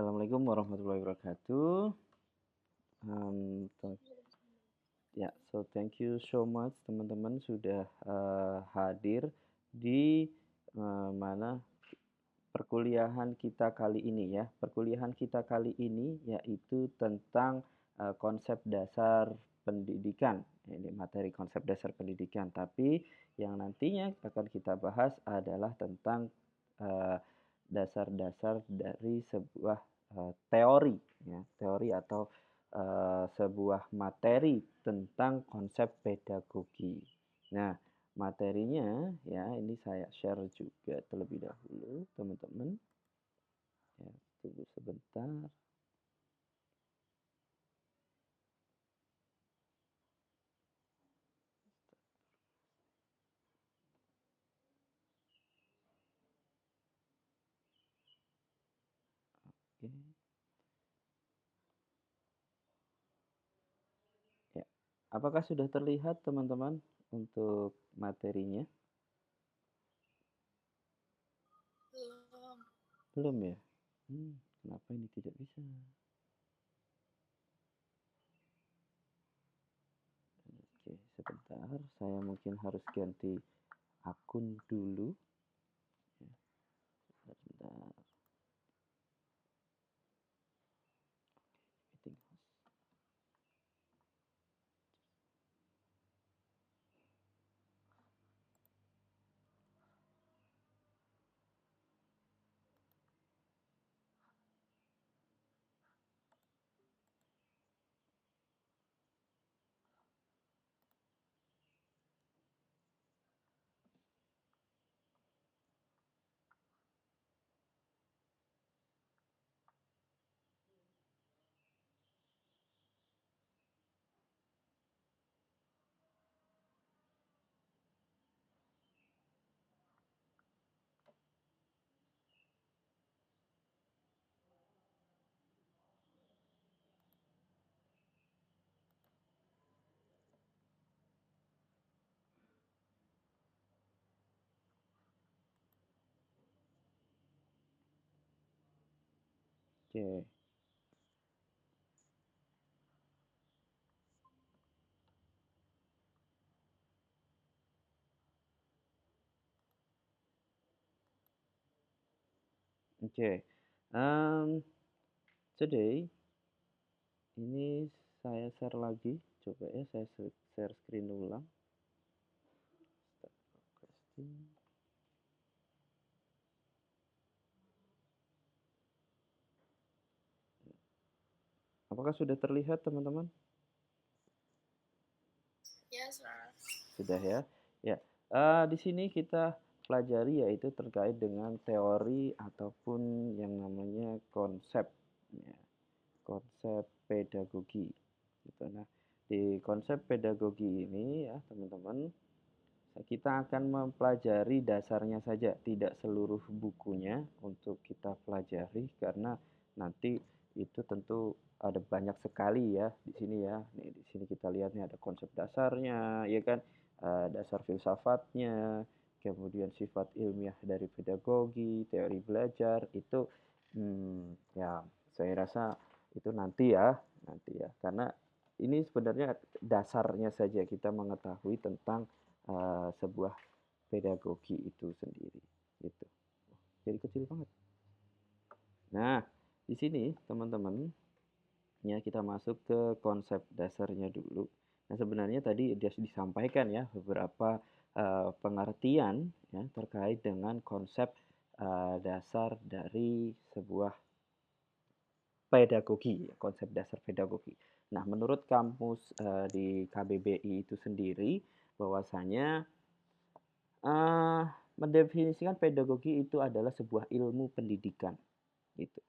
Assalamualaikum warahmatullahi wabarakatuh. So thank you so much teman-teman sudah hadir di mana perkuliahan kita kali ini ya. Perkuliahan kita kali ini yaitu tentang konsep dasar pendidikan. Ini materi konsep dasar pendidikan. Tapi yang nantinya akan kita bahas adalah tentang dasar-dasar dari sebuah teori, ya, teori atau sebuah materi tentang konsep pedagogi. Nah, materinya ya ini saya share juga terlebih dahulu, teman-teman. Ya, tunggu sebentar. Oke. Ya. Apakah sudah terlihat, teman-teman, untuk materinya? Belum ya? Kenapa ini tidak bisa? Oke, sebentar. Saya mungkin harus ganti akun dulu. Ya, sebentar. Meeting host. Oke. Oke. Today ini saya share lagi. Coba ya saya share screen ulang. Start broadcasting. Apakah sudah terlihat, teman-teman? Yes, Sudah ya. Ya. Di sini kita pelajari yaitu terkait dengan teori ataupun yang namanya konsep, ya, konsep pedagogi. Gitu. Nah, di konsep pedagogi ini ya teman-teman, kita akan mempelajari dasarnya saja, tidak seluruh bukunya untuk kita pelajari karena nanti itu tentu ada banyak sekali ya di sini ya. Nih di sini kita lihat nih ada konsep dasarnya, ya kan, dasar filsafatnya, kemudian sifat ilmiah dari pedagogi, teori belajar itu, ya saya rasa itu nanti ya, karena ini sebenarnya dasarnya saja kita mengetahui tentang sebuah pedagogi itu sendiri gitu. Jadi kecil banget. Nah, di sini teman-teman ya kita masuk ke konsep dasarnya dulu. Nah, sebenarnya tadi dia disampaikan ya beberapa pengertian ya terkait dengan konsep dasar dari sebuah pedagogi, konsep dasar pedagogi. Nah, menurut kampus di KBBI itu sendiri bahwasanya uh, mendefinisikan pedagogi itu adalah sebuah ilmu pendidikan gitu.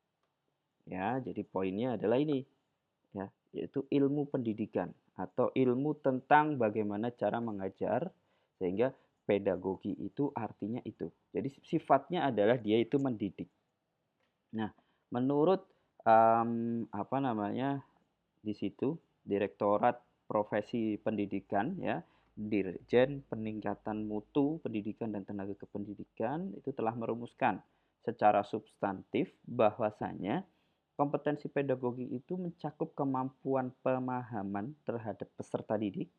Ya, jadi poinnya adalah ini ya, yaitu ilmu pendidikan atau ilmu tentang bagaimana cara mengajar sehingga pedagogi itu artinya itu. Jadi sifatnya adalah dia itu mendidik. Nah, menurut apa namanya di situ Direktorat Profesi Pendidikan ya, Dirjen Peningkatan Mutu Pendidikan dan Tenaga Kependidikan itu telah merumuskan secara substantif bahwasanya Kompetensi pedagogi itu mencakup kemampuan pemahaman terhadap peserta didik,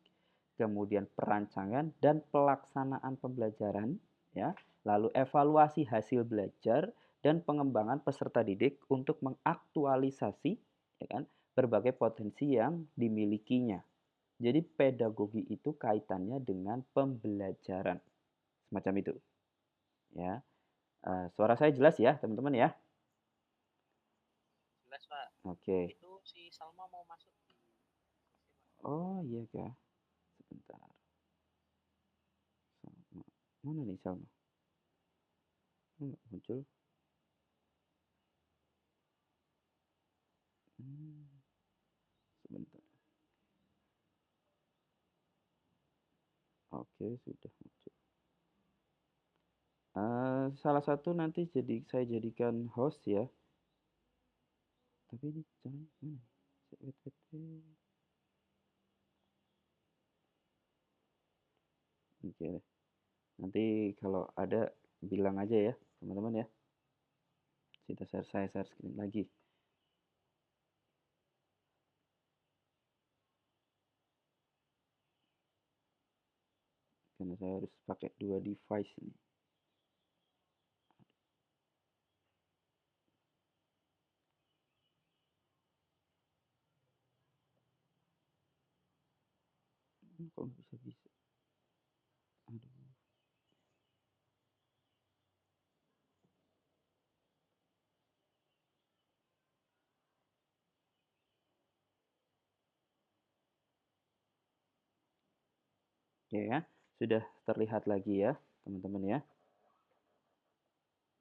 kemudian perancangan dan pelaksanaan pembelajaran, ya, lalu evaluasi hasil belajar dan pengembangan peserta didik untuk mengaktualisasi, ya kan, berbagai potensi yang dimilikinya. Jadi pedagogi itu kaitannya dengan pembelajaran, semacam itu, ya. Suara saya jelas ya, teman-teman ya? Jelas, Pak. Oke. Itu si Salma mau masuk di Oh iya kah? Sebentar. Salma. Mana nih Salma? Muncul. Hmm, sebentar. Oke, sudah muncul. Salah satu nanti saya jadikan host ya. Tapi ini jangan mana? Wait, wait, wait. Oke deh. Nanti kalau ada bilang aja ya, teman-teman ya. Saya share screen lagi. Karena saya harus pakai dua device ini. Kok bisa-bisa? Aduh. Oke ya, sudah terlihat lagi ya, teman-teman ya.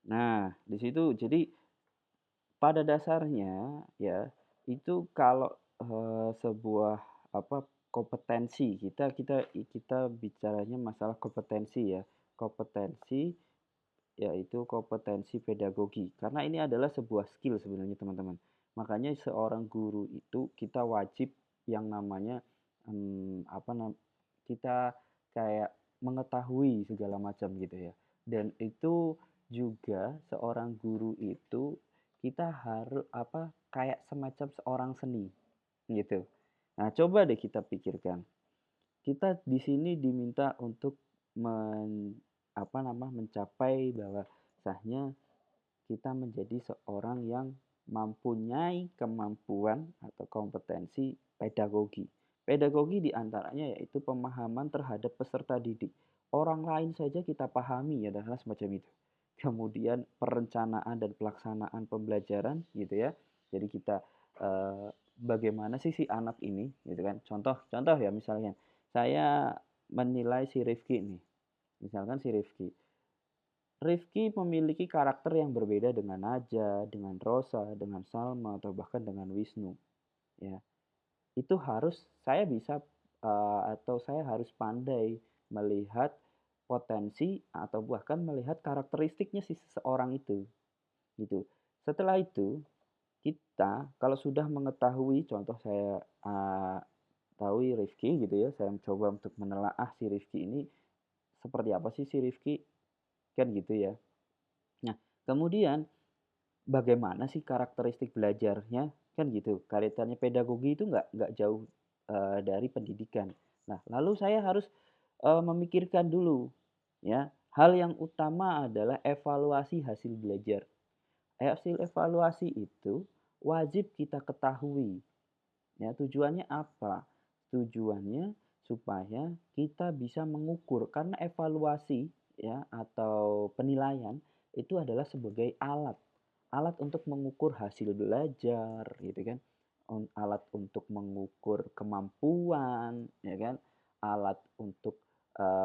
Nah, di situ jadi pada dasarnya ya, itu kalau, sebuah apa, kompetensi kita kita kita bicaranya masalah kompetensi ya. Kompetensi yaitu kompetensi pedagogi, karena ini adalah sebuah skill sebenarnya teman-teman. Makanya seorang guru itu kita wajib yang namanya, apa kita kayak mengetahui segala macam gitu ya. Dan itu juga seorang guru itu kita harus apa, kayak semacam seorang seni gitu. Nah, coba deh kita pikirkan. Kita di sini diminta untuk mencapai bahwasanya kita menjadi seorang yang mempunyai kemampuan atau kompetensi pedagogi. Pedagogi diantaranya yaitu pemahaman terhadap peserta didik. Orang lain saja kita pahami ya, dan hal semacam itu. Kemudian perencanaan dan pelaksanaan pembelajaran gitu ya. Jadi kita bagaimana sih si anak ini gitu kan. Contoh ya, misalnya saya menilai si Rifki nih. Misalkan si Rifki. Rifki memiliki karakter yang berbeda dengan Naja, dengan Rosa, dengan Salma, atau bahkan dengan Wisnu. Ya, itu harus saya bisa atau saya harus pandai melihat potensi atau bahkan melihat karakteristiknya si seseorang itu, gitu. Setelah itu kita kalau sudah mengetahui, contoh saya tahu Rifki gitu ya, saya mencoba untuk menelaah si Rifki ini seperti apa sih si Rifki, kan gitu ya. Nah, kemudian bagaimana sih karakteristik belajarnya, kan gitu. Kaitannya pedagogi itu nggak jauh dari pendidikan. Nah, lalu saya harus memikirkan dulu, ya. Hal yang utama adalah evaluasi hasil belajar. Hasil evaluasi itu wajib kita ketahui. Ya, tujuannya apa? Tujuannya supaya kita bisa mengukur, karena evaluasi ya atau penilaian itu adalah sebagai alat. Alat untuk mengukur hasil belajar gitu kan. Alat untuk mengukur kemampuan ya kan. Alat untuk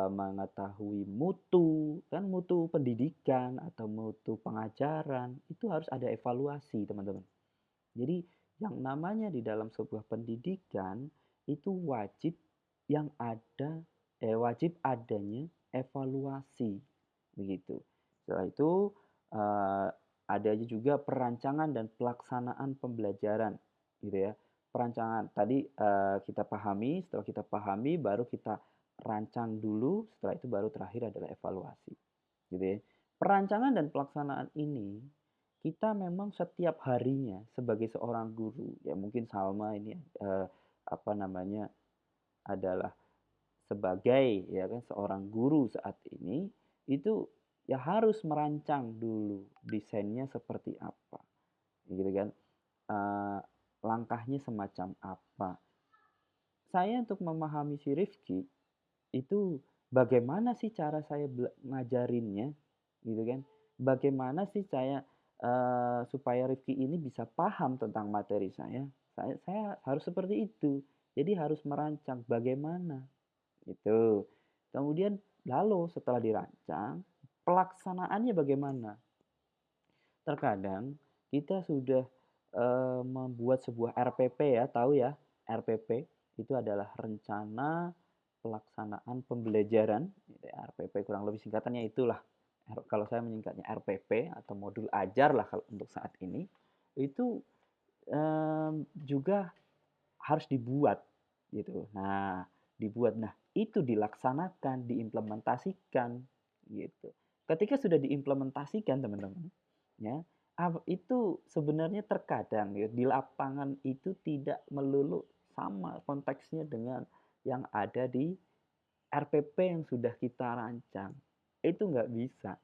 mengetahui mutu kan, mutu pendidikan atau mutu pengajaran itu harus ada evaluasi, teman-teman. Jadi yang namanya di dalam sebuah pendidikan itu wajib adanya evaluasi begitu. Setelah itu eh, ada juga perancangan dan pelaksanaan pembelajaran gitu ya. Perancangan tadi kita pahami, setelah kita pahami baru kita rancang dulu, setelah itu baru terakhir adalah evaluasi gitu ya. Perancangan dan pelaksanaan ini kita memang setiap harinya sebagai seorang guru, ya mungkin Salma ini, apa namanya, adalah sebagai ya kan seorang guru saat ini, itu ya harus merancang dulu desainnya seperti apa, gitu kan. Eee, Langkahnya semacam apa. Saya untuk memahami si Rifki, itu bagaimana sih cara saya ngajarinnya, gitu kan. Bagaimana sih saya, supaya Rifki ini bisa paham tentang materi saya harus seperti itu. Jadi harus merancang bagaimana, gitu. Kemudian lalu setelah dirancang, pelaksanaannya bagaimana. Terkadang kita sudah, membuat sebuah RPP ya, tahu ya RPP? Itu adalah rencana pelaksanaan pembelajaran, gitu ya, RPP kurang lebih singkatannya itulah. Kalau saya menyingkatnya RPP atau modul ajar lah kalau untuk saat ini, itu, juga harus dibuat gitu. Nah, dibuat. Nah, itu dilaksanakan, diimplementasikan gitu. Ketika sudah diimplementasikan teman-teman, ya, itu sebenarnya terkadang ya di lapangan itu tidak melulu sama konteksnya dengan yang ada di RPP yang sudah kita rancang. Itu nggak bisa.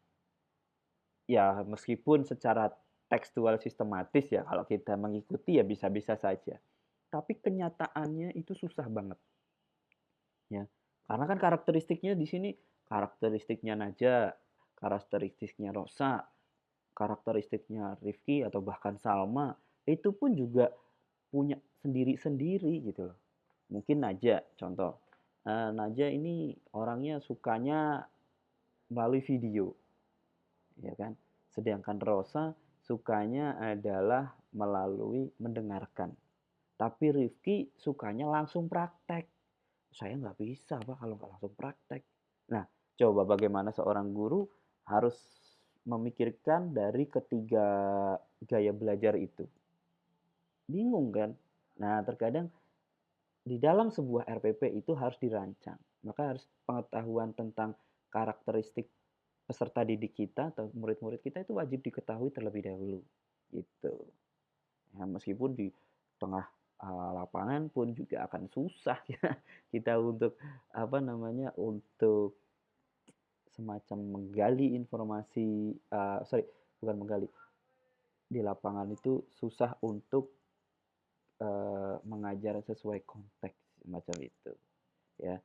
Ya, meskipun secara tekstual sistematis ya kalau kita mengikuti ya bisa-bisa saja. Tapi kenyataannya itu susah banget, ya. Karena kan karakteristiknya di sini, karakteristiknya Naja, karakteristiknya Rosa, karakteristiknya Rifki atau bahkan Salma, itu pun juga punya sendiri-sendiri gitu loh. Mungkin Naja, contoh. Naja ini orangnya sukanya melalui video, ya kan. Sedangkan Rosa sukanya adalah melalui mendengarkan. Tapi Rifki sukanya langsung praktek. Saya nggak bisa Pak kalau nggak langsung praktek. Nah, coba bagaimana seorang guru harus memikirkan dari ketiga gaya belajar itu. Bingung kan? Nah, terkadang di dalam sebuah RPP itu harus dirancang. Maka harus pengetahuan tentang karakteristik peserta didik kita atau murid-murid kita itu wajib diketahui terlebih dahulu. Gitu. Ya, meskipun di tengah lapangan pun juga akan susah ya kita untuk apa namanya untuk semacam menggali informasi, sorry bukan menggali, di lapangan itu susah untuk mengajar sesuai konteks macam itu ya.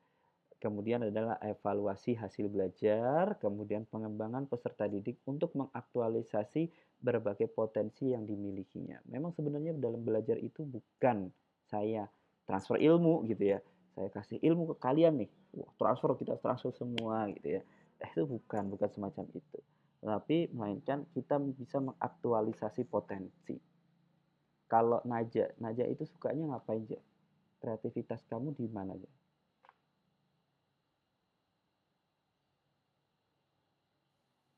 Kemudian adalah evaluasi hasil belajar, kemudian pengembangan peserta didik untuk mengaktualisasi berbagai potensi yang dimilikinya. Memang sebenarnya dalam belajar itu bukan saya transfer ilmu gitu ya. Saya kasih ilmu ke kalian nih. Wah, kita transfer semua gitu ya. Itu bukan semacam itu. Tapi melainkan kita bisa mengaktualisasi potensi. Kalau Naja itu sukanya ngapain aja? Kreativitas kamu di mana aja?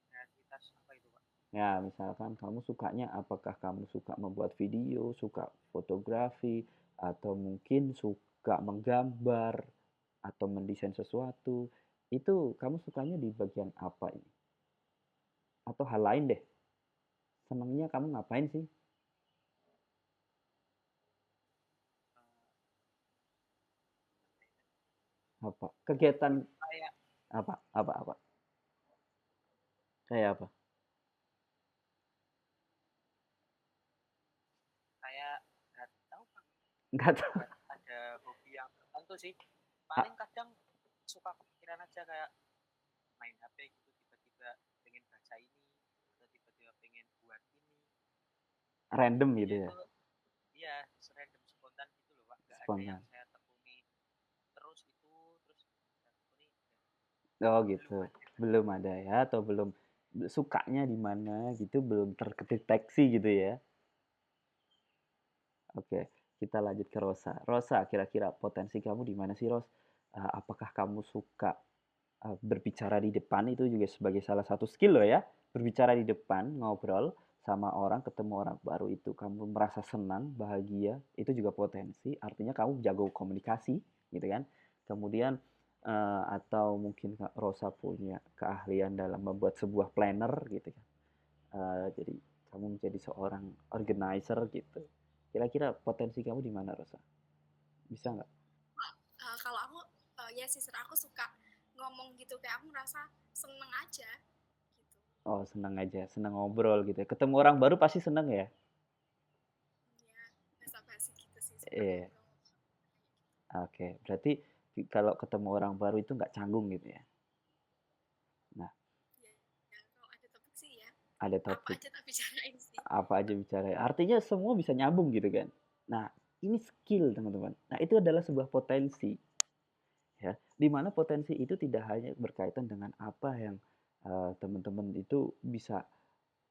Kreativitas apa itu, Pak? Ya, misalkan kamu sukanya apakah kamu suka membuat video, suka fotografi, atau mungkin suka menggambar, atau mendesain sesuatu. Itu kamu sukanya di bagian apa ini? Atau hal lain deh. Senangnya kamu ngapain sih? Apa? Kegiatan Kayak apa? Apa? Kayak apa? kayak nggak tahu, Pak. Enggak tahu. Nggak ada hobi yang tertentu sih. Ah, Paling kadang suka kepikiran aja kayak main HP gitu tiba-tiba pengen baca ini atau tiba-tiba pengen buat ini. random Ya gitu ya. itu iya serandom spontan gitu loh, Pak. Nggak ada yang Spontan. saya tekuni terus itu terus saya tekuni Oh belum gitu. ada. Belum ada ya atau belum sukanya di mana gitu belum terdeteksi gitu ya. Oke, kita lanjut ke Rosa. Rosa, kira-kira potensi kamu di mana sih, Ros? Apakah kamu suka berbicara di depan itu juga sebagai salah satu skill loh ya. Berbicara di depan, ngobrol sama orang, ketemu orang baru itu kamu merasa senang, bahagia, itu juga potensi. Artinya kamu jago komunikasi, gitu kan? Kemudian atau mungkin Rosa punya keahlian dalam membuat sebuah planner gitu kan. Jadi kamu menjadi seorang organizer gitu. Kira-kira potensi kamu di mana, Rosa? Bisa nggak? Kalau aku ya sih aku suka ngomong gitu, kayak aku ngerasa seneng aja gitu. Oh, seneng aja, seneng ngobrol gitu ya. Ketemu orang baru pasti seneng ya? Ya basa-basi gitu sih, suka Iya, ngobrol-ngobrol kayak gitu. oke. Berarti kalau ketemu orang baru itu nggak canggung gitu ya? Nah, Ya, ya kalau ada topik sih ya ada apa topik, aja tak bicarain sih. apa aja bicara. Artinya semua bisa nyambung gitu kan? Nah, ini skill teman-teman. Nah, itu adalah sebuah potensi ya. Di mana potensi itu tidak hanya berkaitan dengan apa yang teman-teman itu bisa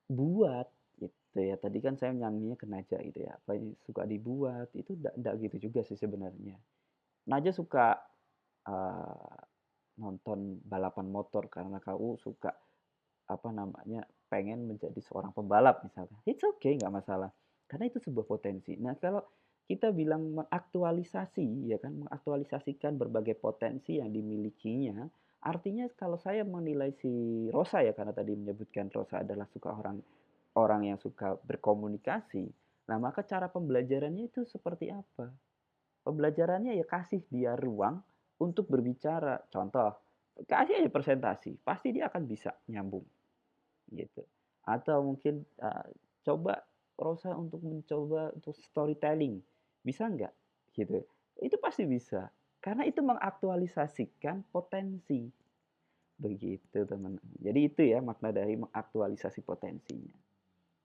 buat gitu ya. Tadi kan saya nyambungnya ke Naja gitu ya. Apa yang suka dibuat itu enggak gitu juga sih sebenarnya. Naja suka eh, nonton balapan motor karena kamu suka apa namanya pengen menjadi seorang pembalap misalkan. It's okay, nggak masalah. Karena itu sebuah potensi. Nah, kalau kita bilang mengaktualisasi ya kan, mengaktualisasikan berbagai potensi yang dimilikinya, artinya kalau saya menilai si Rosa ya karena tadi menyebutkan Rosa adalah suka orang orang yang suka berkomunikasi. Nah, maka cara pembelajarannya itu seperti apa? Pembelajarannya ya kasih dia ruang untuk berbicara. Contoh, kasih aja presentasi, pasti dia akan bisa nyambung gitu. Atau mungkin coba Rosa untuk mencoba untuk storytelling, bisa nggak? Gitu. Itu pasti bisa, karena itu mengaktualisasikan potensi. Begitu teman. Jadi itu ya makna dari mengaktualisasi potensinya.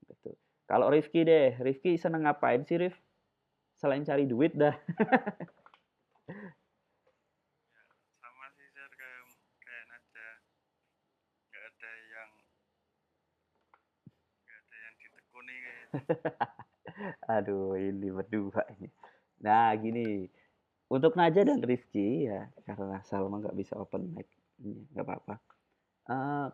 Betul. Kalau Rifki deh, Rifki seneng ngapain sih Rif? Selain cari duit dah. Ya, sama sih Sir, kayak kayak aja nggak ada yang nggak ada yang ditekuni kayaknya. Aduh, ini berdua ini. Nah, gini. Untuk Naja dan Rifki ya, karena Salma nggak bisa open mic, nggak apa-apa. Eh,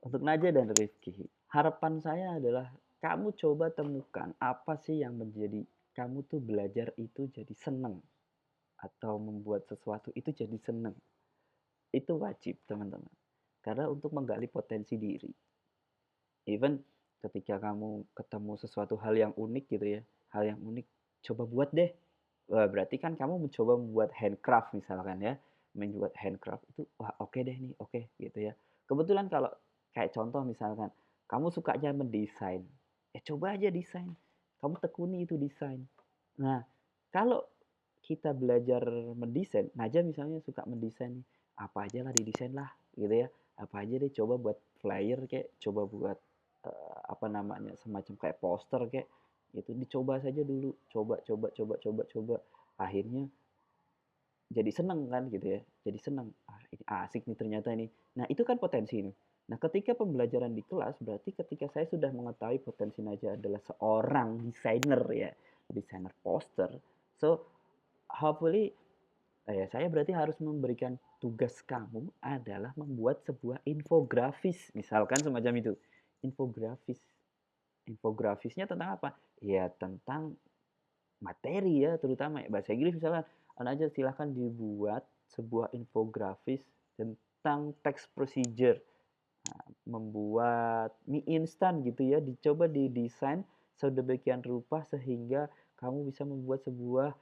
untuk Naja dan Rifki, harapan saya adalah kamu coba temukan apa sih yang menjadi kamu tuh belajar itu jadi seneng atau membuat sesuatu itu jadi seneng. Itu wajib teman-teman. Karena untuk menggali potensi diri. Even ketika kamu ketemu sesuatu hal yang unik gitu ya, hal yang unik, coba buat deh. Wah, berarti kan kamu mencoba membuat handcraft misalkan ya, membuat handcraft itu, wah oke deh nih, oke gitu ya. Kebetulan kalau kayak contoh misalkan, kamu sukanya mendesain, ya coba aja desain. Kamu tekuni itu desain. Nah, kalau kita belajar mendesain, Naja misalnya suka mendesain, apa aja lah didesain lah gitu ya. Apa aja deh coba buat flyer kayak, coba buat apa namanya semacam kayak poster kayak itu dicoba saja dulu, coba akhirnya jadi seneng kan gitu ya, jadi seneng, ini asik nih ternyata ini. Nah itu kan potensi ini. Nah ketika pembelajaran di kelas berarti ketika saya sudah mengetahui potensi Naja adalah seorang desainer ya, desainer poster, so hopefully saya berarti harus memberikan tugas kamu adalah membuat sebuah infografis misalkan semacam itu, infografis. Infografisnya tentang apa? Ya tentang materi ya, terutama ya bahasa Inggris misalkan, aja silahkan dibuat sebuah infografis tentang text procedure. Nah, membuat mie instan gitu ya, dicoba didesain sedemikian rupa sehingga kamu bisa membuat sebuah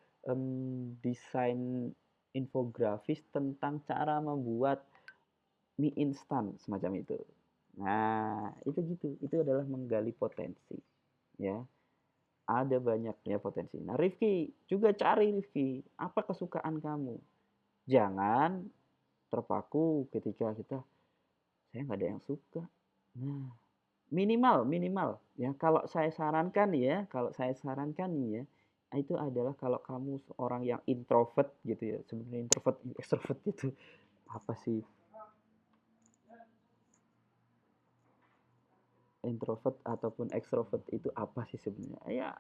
desain infografis tentang cara membuat mie instan semacam itu. Nah, itu gitu. Itu adalah menggali potensi, ya. Ada banyaknya potensi. Nah, Rifki juga cari Rifki, apa kesukaan kamu? Jangan terpaku ketika kita saya nggak ada yang suka. Nah, minimal minimal ya kalau saya sarankan ya, kalau saya sarankan nih ya, itu adalah kalau kamu seorang yang introvert gitu ya. Sebenarnya introvert, extrovert gitu. Apa sih introvert ataupun extrovert itu apa sih sebenarnya?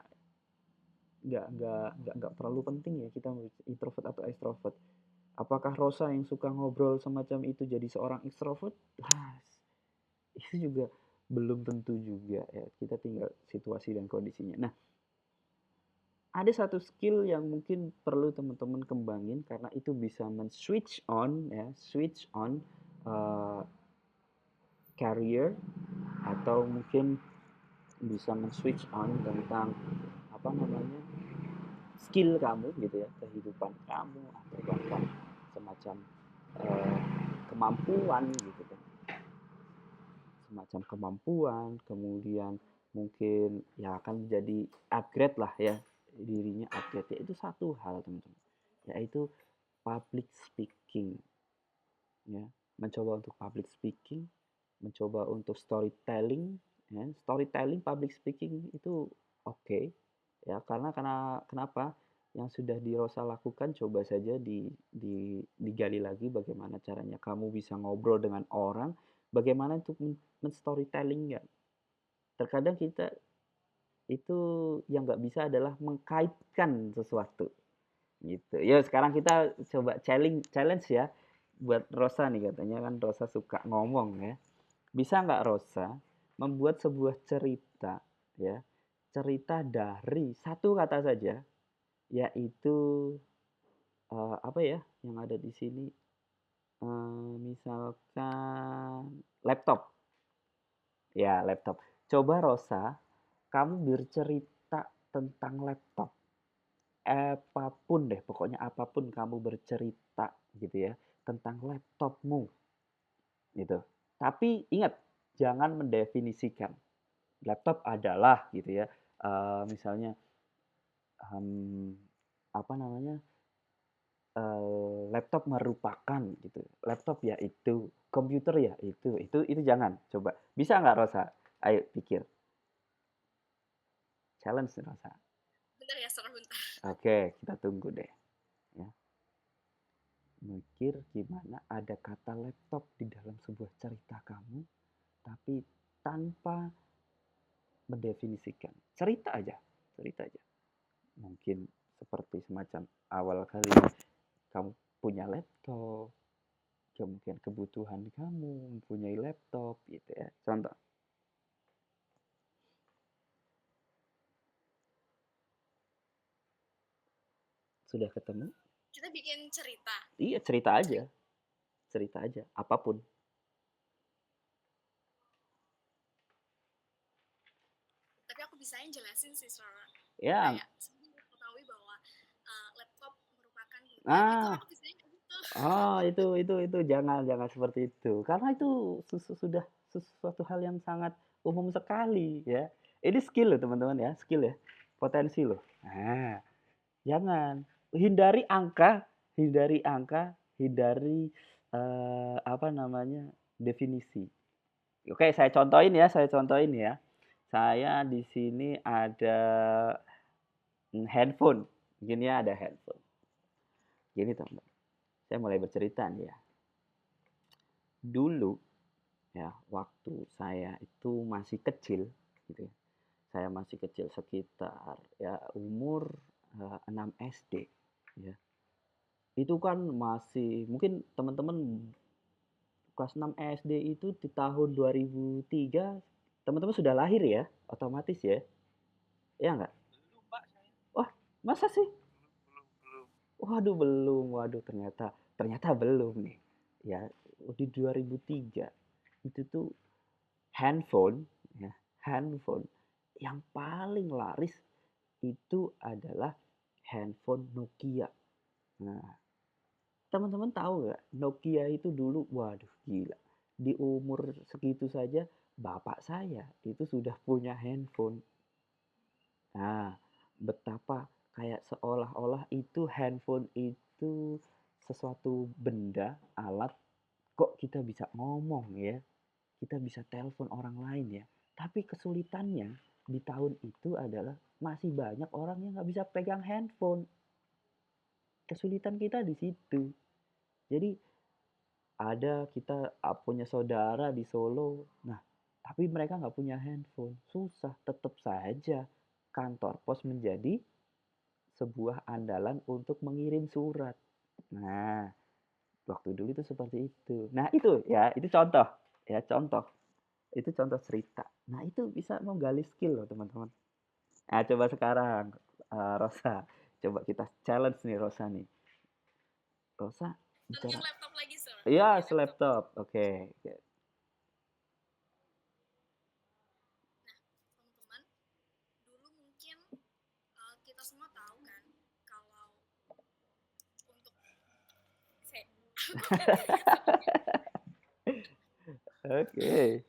Ya nggak terlalu penting ya kita introvert atau extrovert. Apakah Rosa yang suka ngobrol semacam itu jadi seorang extrovert? Ah, itu juga belum tentu juga ya. Kita tinggal situasi dan kondisinya. Nah, ada satu skill yang mungkin perlu teman-teman kembangin karena itu bisa men-switch on ya, switch on uh, career atau mungkin bisa men-switch on tentang apa namanya skill kamu gitu ya, kehidupan kamu atau bahkan semacam eh, kemampuan gitu kan, semacam kemampuan, kemudian mungkin ya akan menjadi upgrade lah ya, dirinya upgrade ya, itu satu hal teman-teman, yaitu public speaking ya, mencoba untuk public speaking, mencoba untuk storytelling ya. Storytelling, public speaking itu oke ya, karena kenapa yang sudah di Rosa lakukan coba saja digali lagi bagaimana caranya kamu bisa ngobrol dengan orang, bagaimana untuk men-storytelling ya. Terkadang kita itu yang nggak bisa adalah mengkaitkan sesuatu gitu. Ya sekarang kita coba challenge challenge ya buat Rosa nih, katanya kan Rosa suka ngomong ya. Bisa nggak Rosa membuat sebuah cerita ya, cerita dari satu kata saja, yaitu apa ya yang ada di sini, misalkan laptop ya, laptop. Coba Rosa, kamu bercerita tentang laptop, apapun deh, pokoknya apapun kamu bercerita gitu ya tentang laptopmu gitu. Tapi ingat, jangan mendefinisikan laptop adalah gitu ya. Misalnya apa namanya? Laptop merupakan gitu. Laptop ya itu, komputer ya itu jangan. Coba. Bisa nggak Rosa? Ayo pikir. Challenge nih, Rosa. Bentar ya, bentar. Oke, kita tunggu deh. Ya. Mikir gimana ada kata laptop di dalam sebuah cerita kamu, tapi tanpa mendefinisikan. Cerita aja. Mungkin seperti semacam awal kali kamu punya laptop, kemudian kebutuhan kamu mempunyai laptop gitu ya. Contoh. Sudah ketemu? Kita bikin cerita. Iya, cerita aja. Cerita aja, apapun. Tapi aku bisanya jelasin sih, Sarah. Ya, Kayak sebenarnya ketahui bahwa laptop merupakan itu ah, aku bisanya kayak gitu. oh itu jangan seperti itu. Karena itu sudah sesuatu hal yang sangat umum sekali ya. Ini skill loh teman-teman ya, skill ya. Potensi loh. Nah, jangan hindari angka, hindari apa namanya? Definisi. Oke, saya contohin ya. Saya di sini ada handphone. Gini ya, ada handphone. Gini teman, saya mulai bercerita nih ya. Dulu ya, waktu saya itu masih kecil gitu ya. Saya masih kecil sekitar ya umur 6 SD ya. Itu kan masih mungkin teman-teman kelas 6 SD itu di tahun 2003 teman-teman sudah lahir ya, otomatis ya. Ya enggak? Belum Pak saya. Wah, masa sih? belum. Waduh belum, waduh ternyata belum nih. Ya, di 2003 itu tuh handphone ya, handphone yang paling laris itu adalah handphone Nokia. Nah, teman-teman tahu nggak Nokia itu dulu, waduh gila. Di umur segitu saja bapak saya itu sudah punya handphone. Nah, betapa kayak seolah-olah itu handphone itu sesuatu benda, alat, kok kita bisa ngomong ya, kita bisa telepon orang lain ya. Tapi kesulitannya di tahun itu adalah masih banyak orang yang nggak bisa pegang handphone. Kesulitan kita di situ. Jadi ada kita punya saudara di Solo, nah tapi mereka nggak punya handphone, susah, tetap saja kantor pos menjadi sebuah andalan untuk mengirim surat. Nah, waktu dulu itu seperti itu. Nah, itu ya, itu contoh. Ya, contoh. Itu contoh cerita. Nah, itu bisa menggali skill loh, teman-teman. Nah, coba sekarang Rosa, coba kita challenge nih Rosa nih. Rosa Ngomongin bicara. laptop lagi, Sir. Iya, Ngomongin laptop. laptop. Oke. Nah, teman-teman, komputer gitu. Oke,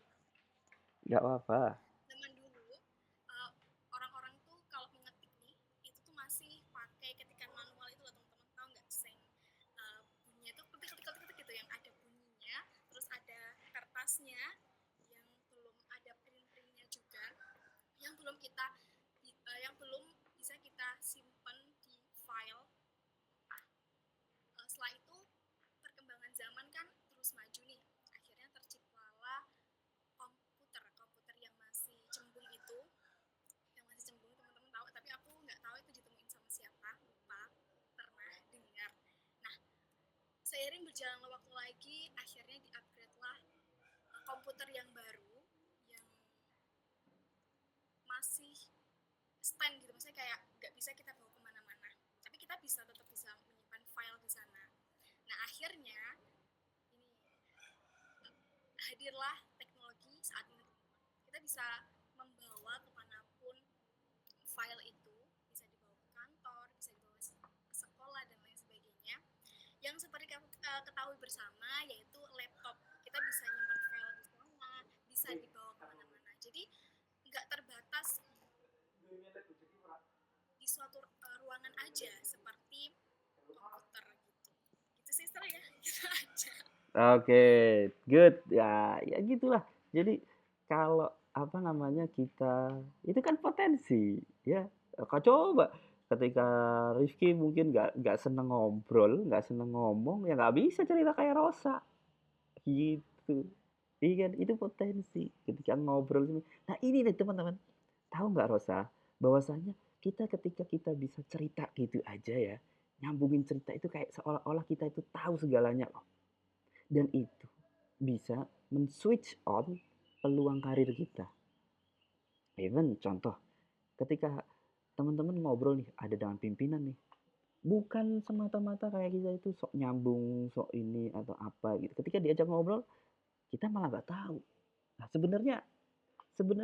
nggak apa-apa. Zaman dulu eh, orang-orang tuh kalau mengetik nih itu tuh masih pakai ketikan manual itu loh teman-teman, tahu nggak sing bunyinya tuh ketik ketik ketik ketik gitu yang ada bunyinya, terus ada kertasnya yang belum ada print-printnya juga, yang belum yang belum bisa kita simpan di file. Setelah itu perkembangan zaman kan terus maju nih, akhirnya terciptalah komputer yang masih cembung itu, teman-teman tahu, tapi aku nggak tahu itu ditemuin sama siapa, lupa pernah dengar. Nah, seiring berjalannya waktu lagi akhirnya di-upgrade lah komputer yang baru, yang masih stand gitu, maksudnya kayak nggak bisa kita bawa kemana-mana, tapi kita tetap bisa menyimpan file di sana. Nah, akhirnya ini hadirlah teknologi saat ini, kita bisa membawa kemanapun file itu, bisa dibawa ke kantor, bisa dibawa ke sekolah dan lain sebagainya. Yang seperti ketahui bersama yaitu laptop, kita bisa nyimpan file di sana, bisa dibawa kemana-mana, jadi nggak terbatas di suatu ruangan aja seperti komputer gitu. Gitu sih ya, gitu aja. Oke, good. Ya, ya gitulah. Jadi kalau apa namanya kita itu kan potensi, ya. Kau coba ketika Rifki mungkin nggak seneng ngobrol, nggak seneng ngomong, ya nggak bisa cerita kayak Rosa, gitu. Iya kan, itu potensi ketika ngobrol ini. Nah ini nih teman-teman, tahu nggak Rosa, bahwasanya ketika kita bisa cerita gitu aja ya, nyambungin cerita itu kayak seolah-olah kita itu tahu segalanya loh. Dan itu bisa men-switch on peluang karir kita. Even contoh, ketika teman-teman ngobrol nih, ada dengan pimpinan nih, bukan semata-mata kayak kita itu sok nyambung, sok ini atau apa gitu. Ketika diajak ngobrol, kita malah nggak tahu. Nah, sebenarnya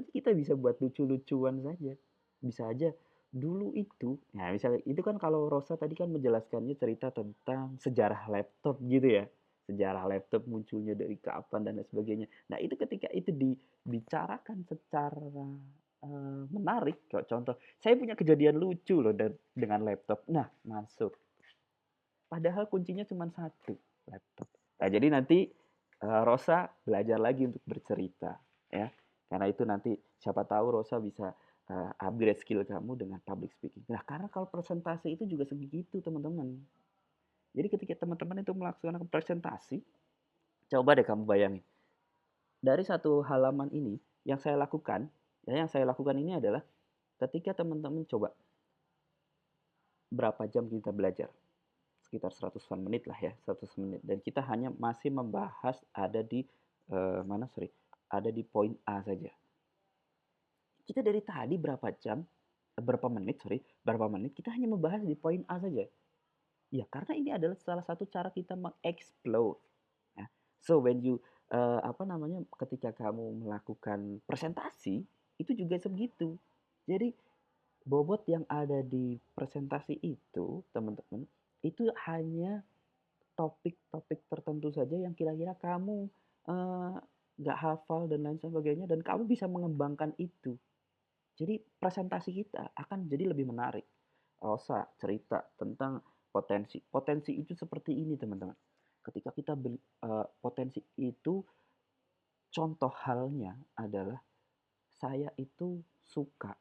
kita bisa buat lucu-lucuan saja. Bisa aja dulu itu, nah misalnya itu kan kalau Rosa tadi kan menjelaskannya cerita tentang sejarah laptop gitu ya. Sejarah laptop munculnya dari kapan dan lain sebagainya. Nah, itu ketika itu dibicarakan secara menarik, kayak contoh, saya punya kejadian lucu loh dengan laptop. Nah, masuk. Padahal kuncinya cuma satu, laptop. Nah, jadi nanti Rosa belajar lagi untuk bercerita, ya. Karena itu nanti siapa tahu Rosa bisa upgrade skill kamu dengan public speaking. Nah, karena kalau presentasi itu juga segitu, teman-teman. Jadi ketika teman-teman itu melaksanakan presentasi, coba deh kamu bayangin. Dari satu halaman ini, yang saya lakukan, ini adalah ketika teman-teman coba berapa jam kita belajar, sekitar 100-an menit lah ya, 100 menit. Dan kita hanya masih membahas ada di mana sorry, ada di poin A saja. Kita dari tadi berapa menit kita hanya membahas di poin A saja. Ya, karena ini adalah salah satu cara kita mengeksplor. Ya. So when you ketika kamu melakukan presentasi itu juga segitu. Jadi bobot yang ada di presentasi itu, teman-teman, itu hanya topik-topik tertentu saja yang kira-kira kamu nggak hafal dan lain sebagainya, dan kamu bisa mengembangkan itu. Jadi presentasi kita akan jadi lebih menarik. Rosa cerita tentang potensi. Potensi itu seperti ini teman-teman. Ketika kita potensi itu, contoh halnya adalah saya itu suka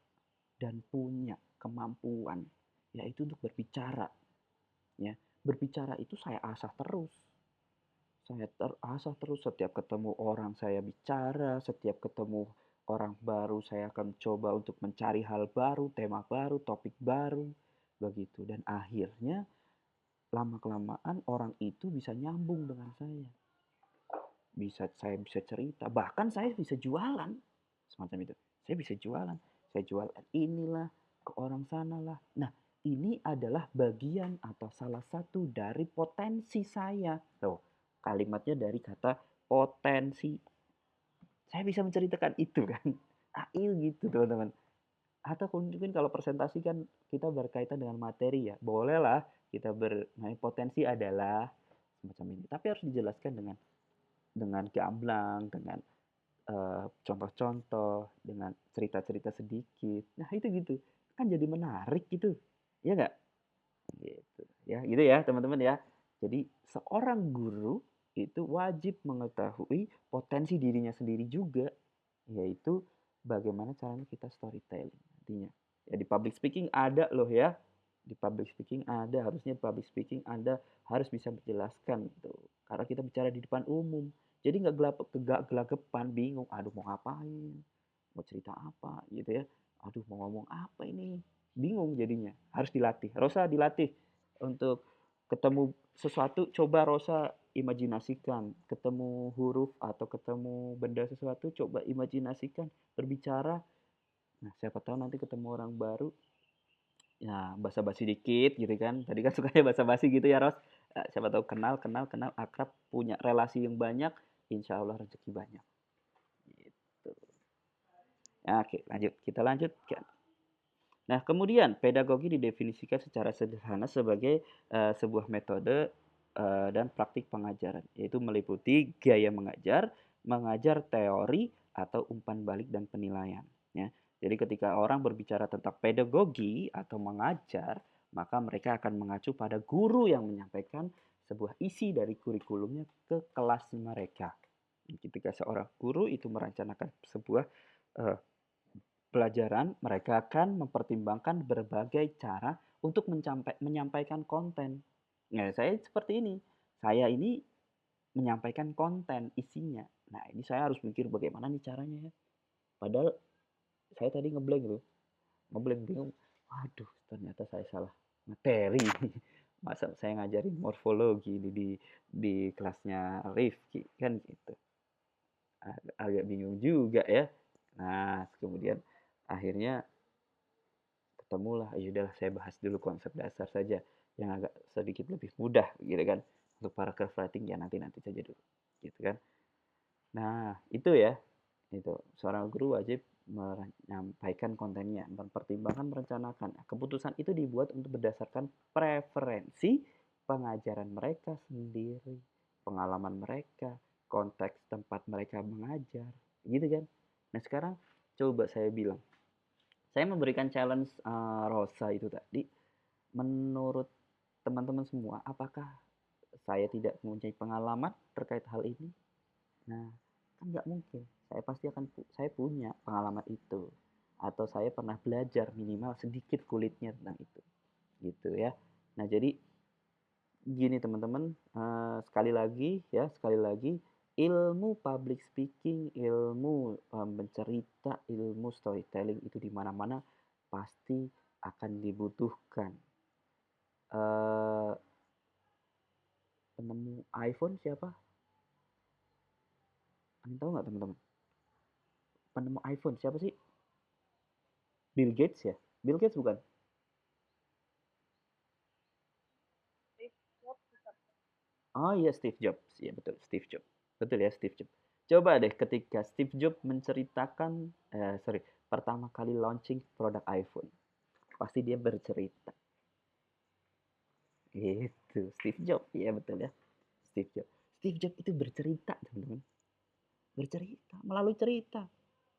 dan punya kemampuan yaitu untuk berbicara. Ya, berbicara itu saya asah terus. Saya terasah terus, setiap ketemu orang saya bicara, setiap ketemu orang baru saya akan coba untuk mencari hal baru, tema baru, topik baru, begitu. Dan akhirnya lama-kelamaan orang itu bisa nyambung dengan saya. Saya bisa cerita, bahkan saya bisa jualan. Semacam itu. Saya bisa jualan. Saya jual inilah ke orang sana lah. Nah, ini adalah bagian atau salah satu dari potensi saya. Loh, kalimatnya dari kata potensi. Saya bisa menceritakan itu kan. Gitu teman-teman. Atau mungkin kalau presentasi kan kita berkaitan dengan materi ya. Bolehlah kita potensi adalah semacam ini. Tapi harus dijelaskan dengan gamblang, dengan contoh-contoh, dengan cerita-cerita sedikit. Nah, itu gitu. Kan jadi menarik gitu. Iya nggak? Gitu. Ya, gitu ya, teman-teman ya. Jadi, seorang guru itu wajib mengetahui potensi dirinya sendiri juga, yaitu bagaimana caranya kita storytelling nantinya. Ya, di public speaking ada loh ya. Di public speaking ada, harusnya public speaking Anda harus bisa menjelaskan tuh. Karena kita bicara di depan umum. Jadi nggak gelagapan, bingung, aduh mau ngapain, mau cerita apa gitu ya. Aduh mau ngomong apa ini, bingung jadinya. Harus dilatih. Rosa dilatih untuk ketemu sesuatu, coba Rosa imajinasikan, ketemu huruf atau ketemu benda sesuatu, coba imajinasikan, berbicara. Nah, siapa tahu nanti ketemu orang baru, ya basa-basi dikit gitu kan. Tadi kan sukanya basa-basi gitu ya, Ros. Siapa tahu kenal, kenal, kenal, akrab, punya relasi yang banyak, insya Allah rezeki banyak. Gitu. Nah, oke, lanjut. Kita lanjutkan. Nah, kemudian pedagogi didefinisikan secara sederhana sebagai sebuah metode dan praktik pengajaran, yaitu meliputi gaya mengajar, mengajar teori atau umpan balik dan penilaian. Ya. Jadi ketika orang berbicara tentang pedagogi atau mengajar, maka mereka akan mengacu pada guru yang menyampaikan sebuah isi dari kurikulumnya ke kelas mereka. Ketika seorang guru itu merencanakan sebuah eh, pelajaran, mereka akan mempertimbangkan berbagai cara untuk menyampaikan konten. Nah, saya seperti ini. Saya ini menyampaikan konten isinya. Nah, ini saya harus mikir bagaimana nih caranya ya. Padahal saya tadi ngeblank tuh. Ngeblank bingung. Waduh, ternyata saya salah materi. Masa saya ngajarin morfologi di kelasnya Rifki kan gitu. Agak bingung juga ya. Nah, kemudian akhirnya ketemulah, ya udahlah saya bahas dulu konsep dasar saja yang agak sedikit lebih mudah gitu kan. Untuk paragraph writing ya nanti saja dulu gitu kan. Nah, itu ya. Itu seorang guru wajib menyampaikan kontennya, mempertimbangkan, merencanakan. Keputusan itu dibuat untuk berdasarkan preferensi pengajaran mereka sendiri, pengalaman mereka, konteks tempat mereka mengajar, gitu kan. Nah, sekarang coba saya bilang, saya memberikan challenge Rosa itu tadi, menurut teman-teman semua, apakah saya tidak mempunyai pengalaman terkait hal ini? Nah, kan nggak mungkin. Saya pasti akan saya punya pengalaman itu, atau saya pernah belajar minimal sedikit kulitnya tentang itu, gitu ya. Nah, jadi gini teman-teman, sekali lagi, ilmu public speaking, ilmu mencerita, ilmu storytelling itu di mana-mana pasti akan dibutuhkan. Eh, Penemu iPhone siapa? Kalian tahu nggak teman-teman? Penemu iPhone siapa sih? Bill Gates ya? Bill Gates bukan? Oh iya, Steve Jobs. Iya betul, Steve Jobs. Betul ya, Steve Jobs. Coba deh ketika Steve Jobs menceritakan, pertama kali launching produk iPhone. Pasti dia bercerita. Gitu, Steve Jobs. Iya betul ya, Steve Jobs. Steve Jobs itu bercerita, teman-teman. Bercerita, melalui cerita.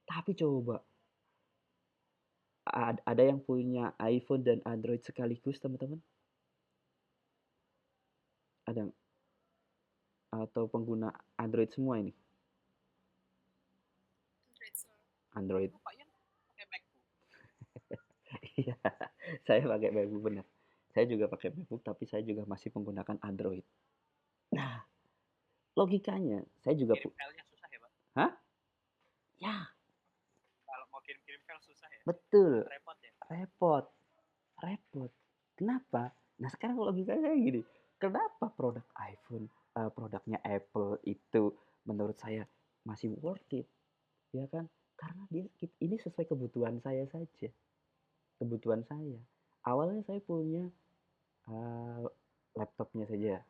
Tapi coba, ada yang punya iPhone dan Android sekaligus, teman-teman? Ada atau pengguna Android semua ini? Android semua. Android. Itu Pak Yan pakai MacBook. Iya, saya pakai MacBook benar. Saya juga pakai MacBook, tapi saya juga masih menggunakan Android. Nah, logikanya, saya juga Kirim filenya susah ya Pak? Hah? Ya, Kalau mau kirim-kirim file susah ya? betul. Repot ya? Repot. Repot. Kenapa? Nah, sekarang logikanya kayak gini. Kenapa produk iPhone, produknya Apple itu menurut saya masih worth it? Ya kan? Karena ini sesuai kebutuhan saya saja. Kebutuhan saya. Awalnya saya punya uh, laptopnya saja,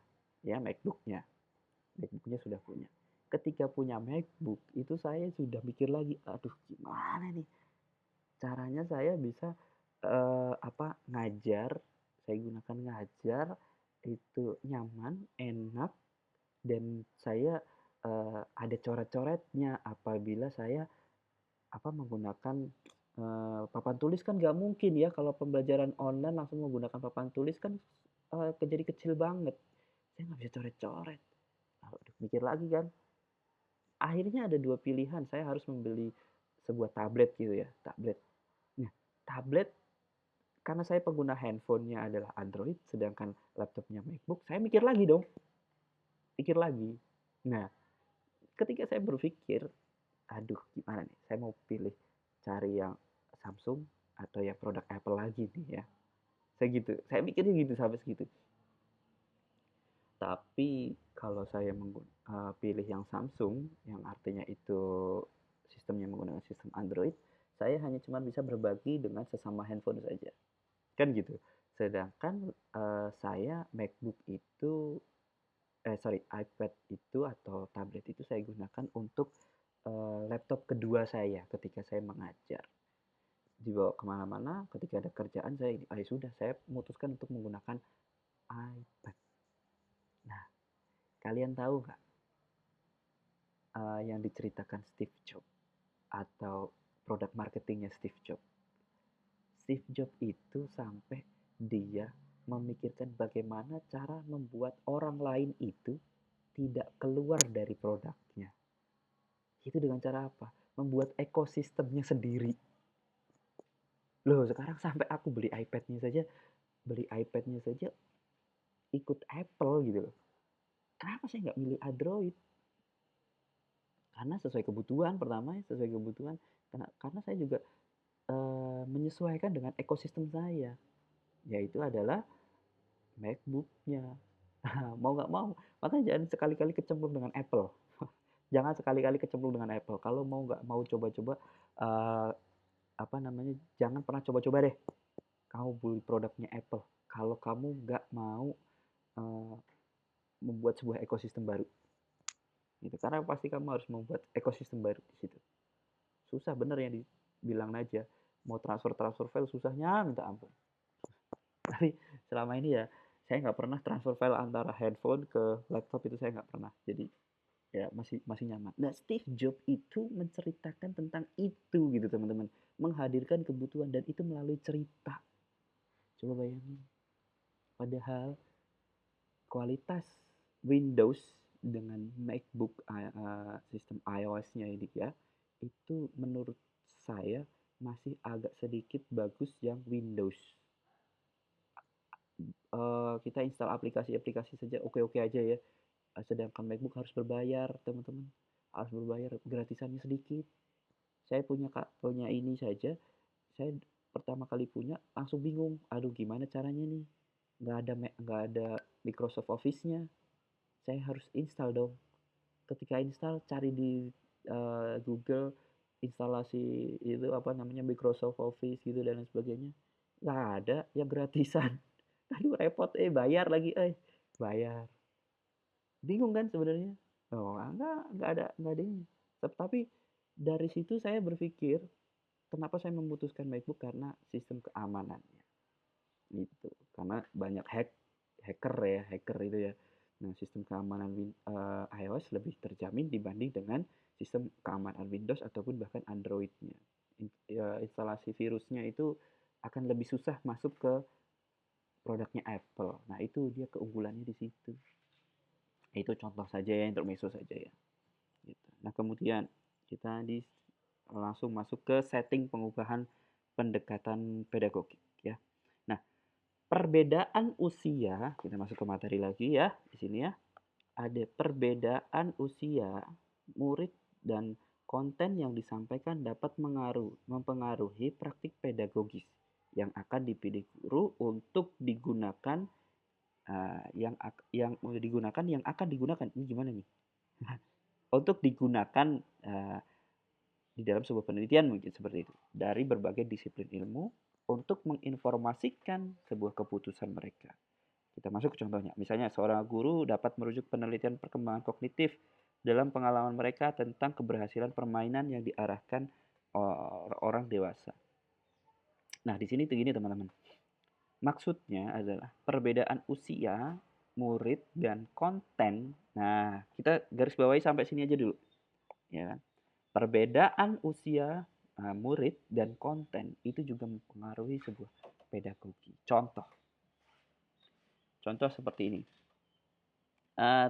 ya MacBooknya. MacBooknya sudah punya. Ketika punya MacBook itu saya sudah mikir lagi, aduh gimana nih caranya saya bisa ngajar, saya gunakan ngajar itu nyaman, enak, dan saya ada coret-coretnya apabila saya menggunakan papan tulis. Kan nggak mungkin ya kalau pembelajaran online langsung menggunakan papan tulis, kan jadi kecil banget. Saya nggak bisa coret-coret. Aduh, mikir lagi kan. Akhirnya ada dua pilihan. Saya harus membeli sebuah tablet gitu ya, tablet. Nah, tablet karena saya pengguna handphonenya adalah Android, sedangkan laptopnya MacBook, saya mikir lagi dong, pikir lagi. Nah, ketika saya berpikir, aduh gimana nih, saya mau pilih cari yang Samsung atau yang produk Apple lagi nih ya. Saya gitu, saya mikirnya gitu sampai segitu. Tapi kalau saya pilih yang Samsung, yang artinya itu sistemnya menggunakan sistem Android, saya hanya cuma bisa berbagi dengan sesama handphone saja. Kan gitu. Sedangkan saya MacBook itu iPad itu atau tablet itu saya gunakan untuk laptop kedua saya ketika saya mengajar. Dibawa kemana-mana, ketika ada kerjaan saya sudah, saya memutuskan untuk menggunakan iPad. Nah, kalian tahu nggak yang diceritakan Steve Jobs atau produk marketingnya Steve Jobs? Steve Jobs itu sampai dia memikirkan bagaimana cara membuat orang lain itu tidak keluar dari produknya. Itu dengan cara apa? Membuat ekosistemnya sendiri. Loh, sekarang sampai aku beli iPad-nya saja ikut Apple gitu loh. Kenapa saya nggak milih Android? Karena sesuai kebutuhan, pertama sesuai kebutuhan. Karena saya juga menyesuaikan dengan ekosistem saya, yaitu adalah MacBook-nya. Mau nggak mau, makanya jangan sekali-kali kecemplung dengan Apple. Jangan sekali-kali kecemplung dengan Apple. Kalau nggak mau coba-coba, uh, jangan pernah coba-coba deh kamu beli produknya Apple. Kalau kamu nggak mau uh, membuat sebuah ekosistem baru, gitu. Karena pasti kamu harus membuat ekosistem baru di situ. Susah bener yang dibilang aja. Mau transfer file susahnya minta ampun. Tapi selama ini ya saya nggak pernah transfer file antara handphone ke laptop, itu saya nggak pernah. Jadi ya masih nyaman. Nah, Steve Jobs itu menceritakan tentang itu gitu teman-teman, menghadirkan kebutuhan dan itu melalui cerita. Coba bayangin, padahal kualitas Windows dengan MacBook sistem iOS-nya ini ya, itu menurut saya masih agak sedikit bagus yang Windows. Kita install aplikasi-aplikasi saja oke-oke aja ya. Sedangkan MacBook harus berbayar, teman-teman. Harus berbayar, gratisannya sedikit. Saya punya ini saja, saya pertama kali punya langsung bingung. Aduh, gimana caranya nih? Nggak ada Microsoft Office-nya. Saya harus install dong. Ketika install, cari di Google instalasi itu Microsoft Office gitu dan lain sebagainya. Nggak ada yang gratisan. Aduh repot, bayar lagi, bayar. Bingung kan sebenarnya? Oh, nggak ada ini. Tapi dari situ saya berpikir, kenapa saya memutuskan MacBook, karena sistem keamanannya. Gitu. Karena banyak hacker itu ya. Nah, sistem keamanan iOS lebih terjamin dibanding dengan sistem keamanan Windows ataupun bahkan Android-nya. Instalasi virusnya itu akan lebih susah masuk ke produknya Apple. Nah, itu dia keunggulannya di situ. Itu contoh saja ya, intermezzo saja ya. Gitu. Nah, kemudian kita langsung masuk ke setting pengubahan pendekatan pedagogik ya. Nah, perbedaan usia, kita masuk ke materi lagi ya di sini ya. Ada perbedaan usia murid dan konten yang disampaikan dapat mempengaruhi praktik pedagogis yang akan dipilih guru untuk digunakan yang akan digunakan ini gimana nih? Untuk digunakan di dalam sebuah penelitian mungkin seperti itu dari berbagai disiplin ilmu untuk menginformasikan sebuah keputusan mereka. Kita masuk ke contohnya. Misalnya seorang guru dapat merujuk penelitian perkembangan kognitif dalam pengalaman mereka tentang keberhasilan permainan yang diarahkan orang dewasa. Nah, di sini begini teman-teman. Maksudnya adalah perbedaan usia murid dan konten. Nah, kita garis bawahi sampai sini aja dulu, ya kan? Perbedaan usia murid dan konten itu juga mempengaruhi sebuah pedagogi. Contoh seperti ini.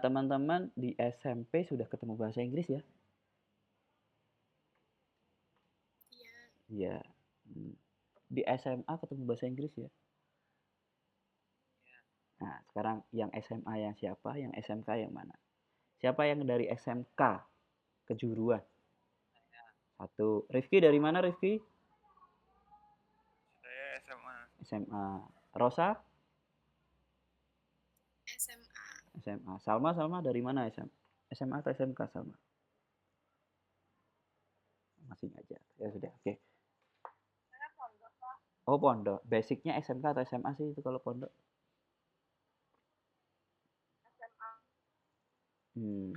Teman-teman di SMP sudah ketemu bahasa Inggris ya? Iya. Iya. Di SMA ketemu bahasa Inggris ya? Nah, sekarang yang SMA yang siapa? Yang SMK yang mana? Siapa yang dari SMK kejuruan? Satu. Rifki dari mana Rifki? Saya SMA. SMA. Rosa? SMA. SMA. Salma dari mana SMA atau SMK Salma? Masih ngajar. Ya sudah, oke. Oh, pondok. Basicnya SMK atau SMA sih itu kalau pondok?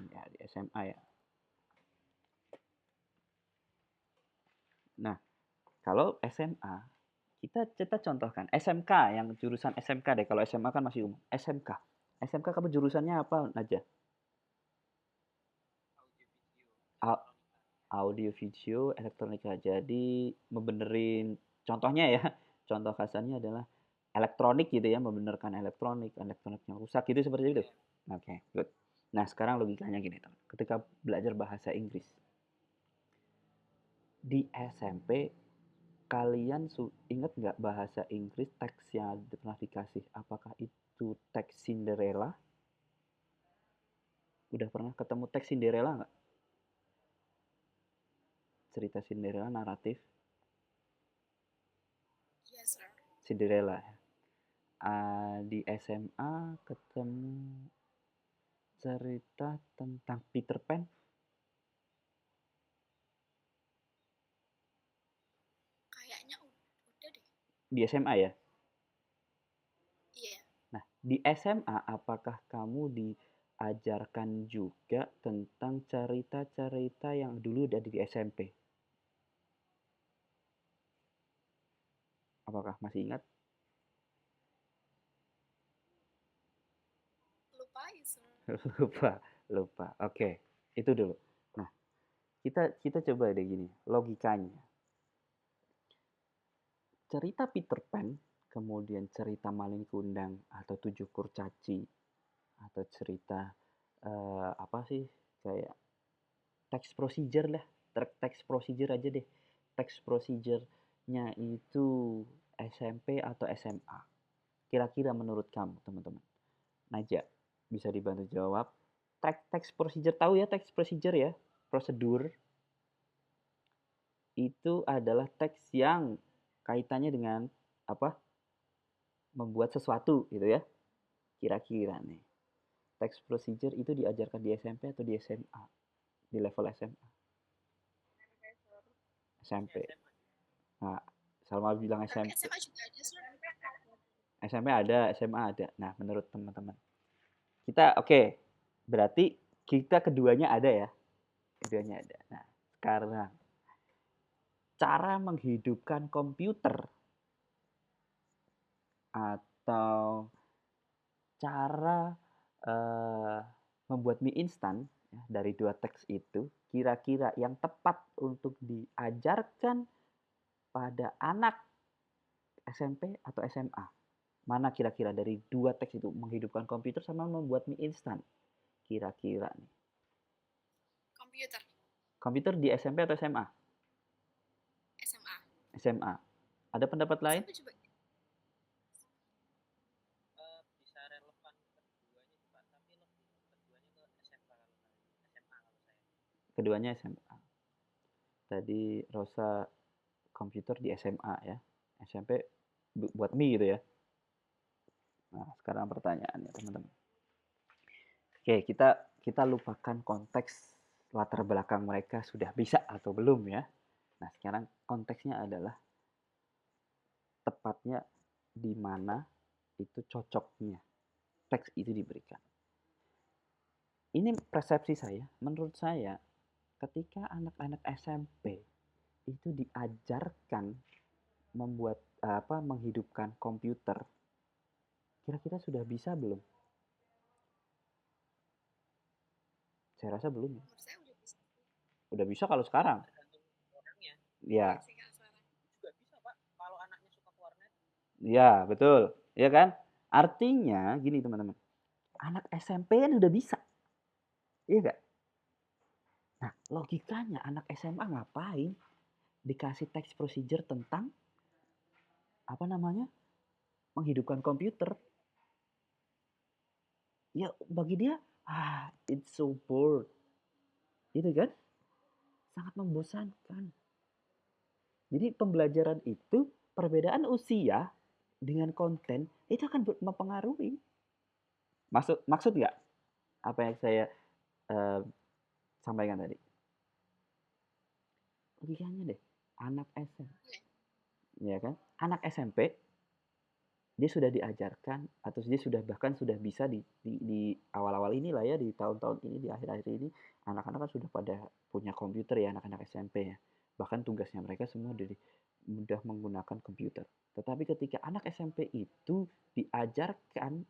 Ya di SMA ya. Nah, kalau SMA, kita contohkan SMK yang jurusan SMK deh. Kalau SMA kan masih umum. SMK. SMK kamu jurusannya apa aja? Audio video elektronika. Jadi membenerin contohnya ya. Contoh kasarnya adalah elektronik gitu ya, membenarkan elektronik yang rusak gitu seperti itu. Oke, good. Nah, sekarang logikanya gini, teman. Ketika belajar bahasa Inggris di SMP, kalian ingat nggak bahasa Inggris teks yang pernah dikasih? Apakah itu teks Cinderella? Udah pernah ketemu teks Cinderella nggak? Cerita Cinderella naratif Yes, sir. Cinderella ya. Di SMA ketemu cerita tentang Peter Pan Kayaknya udah deh. di SMA ya. Iya. Nah, di SMA apakah kamu diajarkan juga tentang cerita-cerita yang dulu ada di SMP? Apakah masih ingat? Lupa ya, sir. lupa. Oke, itu dulu. Nah, kita coba deh gini, logikanya. Cerita Peter Pan, kemudian cerita Maling Kundang atau Tujuh Kurcaci atau cerita apa sih kayak text procedure lah, text procedure aja deh. Text procedure-nya itu SMP atau SMA. Kira-kira menurut kamu, teman-teman? Naja, bisa dibantu jawab. Text procedure, tahu ya text procedure ya? Prosedur. Itu adalah teks yang kaitannya dengan apa? Membuat sesuatu gitu ya. Kira-kira nih. Text procedure itu diajarkan di SMP atau di SMA? Di level SMA? SMP. Nah, Salma bilang Tapi SMP. SMA juga ada, sir. SMP ada, SMA ada. Nah, menurut teman-teman. Kita oke. Berarti kita keduanya ada ya. Keduanya ada. Nah, sekarang cara menghidupkan komputer atau cara membuat mie instan ya, dari dua teks itu kira-kira yang tepat untuk diajarkan pada anak SMP atau SMA? Mana kira-kira dari dua teks itu menghidupkan komputer sama membuat mie instan? Kira-kira nih. Komputer. Komputer di SMP atau SMA? SMA. SMA. Ada pendapat lain? SMP juga. Bisa relevan keduanya sih Pak, tapi lebih keduanya ke SMA kalau saya. Keduanya SMA. Tadi Rosa komputer di SMA ya. SMP buat mie gitu ya. Nah, sekarang pertanyaannya teman-teman. Oke, kita lupakan konteks latar belakang mereka sudah bisa atau belum ya. Nah, sekarang konteksnya adalah tepatnya di mana itu cocoknya teks itu diberikan. Ini persepsi saya, menurut saya ketika anak-anak SMP itu diajarkan menghidupkan komputer, kira-kira sudah bisa belum? Saya rasa belum ya. Menurut saya udah bisa. Udah bisa kalau sekarang. Tergantung orangnya. Ya, Iya sih kalau sekarang. Juga bisa Pak kalau anaknya suka ke warnet. ya betul. Ya kan? Artinya gini teman-teman. Anak SMP kan udah bisa. Iya nggak? Nah, logikanya anak SMA ngapain dikasih text procedure tentang apa namanya? Menghidupkan komputer. Ya bagi dia, it's so bored. Gitu kan? Sangat membosankan. Jadi pembelajaran itu perbedaan usia dengan konten itu akan mempengaruhi. Maksud nggak apa yang saya eh, sampaikan tadi? Logikanya deh, anak SMP, ya kan? Anak SMP dia sudah diajarkan atau dia sudah bahkan sudah bisa di awal-awal inilah ya, di tahun-tahun ini, di akhir-akhir ini anak-anak kan sudah pada punya komputer ya, anak-anak SMP ya. Bahkan tugasnya mereka semua mudah menggunakan komputer. Tetapi ketika anak SMP itu diajarkan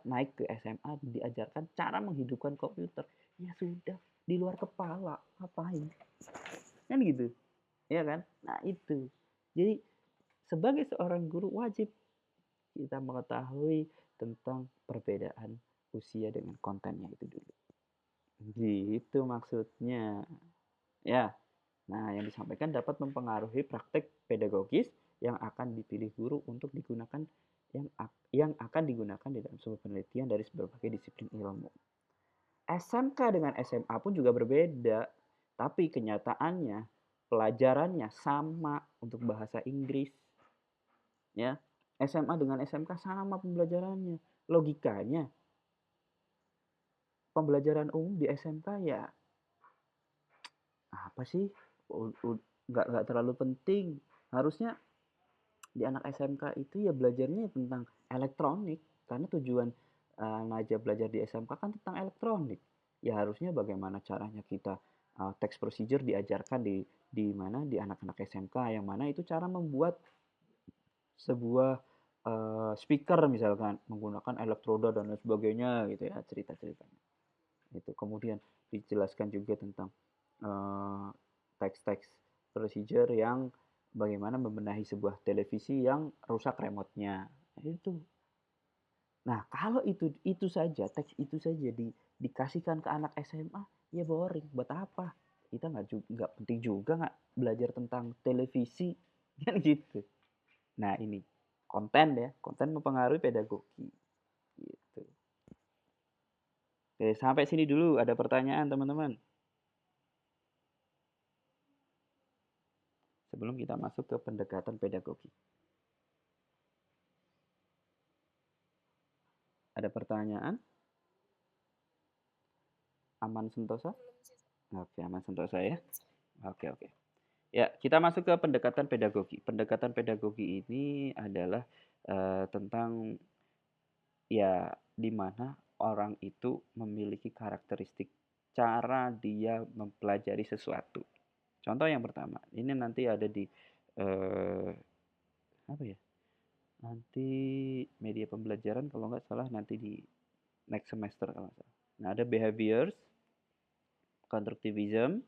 naik ke SMA, diajarkan cara menghidupkan komputer, ya sudah di luar kepala, ngapain? Kan gitu, ya kan? Nah itu. Jadi sebagai seorang guru wajib kita mengetahui tentang perbedaan usia dengan kontennya itu dulu. Gitu maksudnya. Ya. Nah, yang disampaikan dapat mempengaruhi praktek pedagogis yang akan dipilih guru untuk digunakan yang akan digunakan di dalam sebuah penelitian dari berbagai disiplin ilmu. SMK dengan SMA pun juga berbeda, tapi kenyataannya pelajarannya sama untuk bahasa Inggris. Ya, SMA dengan SMK sama pembelajarannya. Logikanya, pembelajaran umum di SMK ya apa sih? Nggak terlalu penting. Harusnya di anak SMK itu ya belajarnya tentang elektronik. Karena tujuan Naja belajar di SMK kan tentang elektronik. Ya harusnya bagaimana caranya kita text procedure diajarkan di mana di anak-anak SMK yang mana itu cara membuat sebuah speaker misalkan menggunakan elektroda dan lain sebagainya gitu ya cerita-ceritanya. Itu kemudian dijelaskan juga tentang teks-teks procedure yang bagaimana membenahi sebuah televisi yang rusak remote-nya. Itu. Nah, kalau itu saja, teks itu saja dikasihkan ke anak SMA, ya boring. Buat apa? Kita nggak penting juga nggak belajar tentang televisi, kan gitu. Nah, ini konten ya, konten mempengaruhi pedagogi. Gitu. Oke, sampai sini dulu. Ada pertanyaan, teman-teman? Sebelum kita masuk ke pendekatan pedagogi. Ada pertanyaan? Aman sentosa? Oke, aman sentosa ya. Oke. Ya, kita masuk ke pendekatan pedagogi. Pendekatan pedagogi ini adalah tentang ya di mana orang itu memiliki karakteristik cara dia mempelajari sesuatu. Contoh yang pertama, ini nanti ada di apa ya? Nanti media pembelajaran kalau nggak salah nanti di next semester kalau nggak salah. Nah, ada behaviors, constructivism,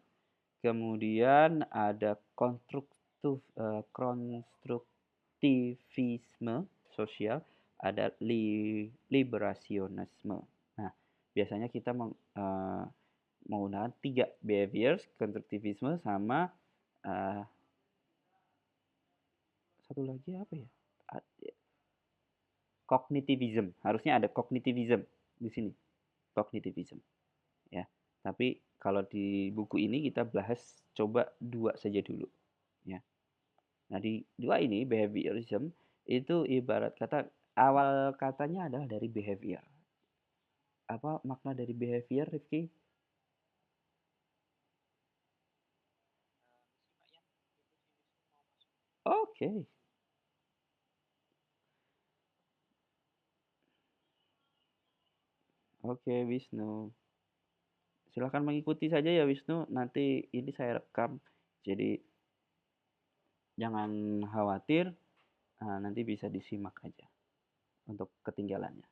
kemudian ada konstruktivisme sosial, ada liberasionisme. Nah, biasanya kita menggunakan 3 behaviors, konstruktivisme sama satu lagi apa ya? Kognitivism. Harusnya ada kognitivism di sini. Kognitivism. Ya. Tapi kalau di buku ini kita bahas coba 2 saja dulu. Ya. Nah, di 2 ini behaviorism itu ibarat kata awal katanya adalah dari behavior. Apa makna dari behavior, Rifki? Oke. Oke, Wisnu. Silahkan mengikuti saja ya Wisnu. Nanti ini saya rekam. Jadi jangan khawatir. Nanti bisa disimak aja untuk ketinggalannya.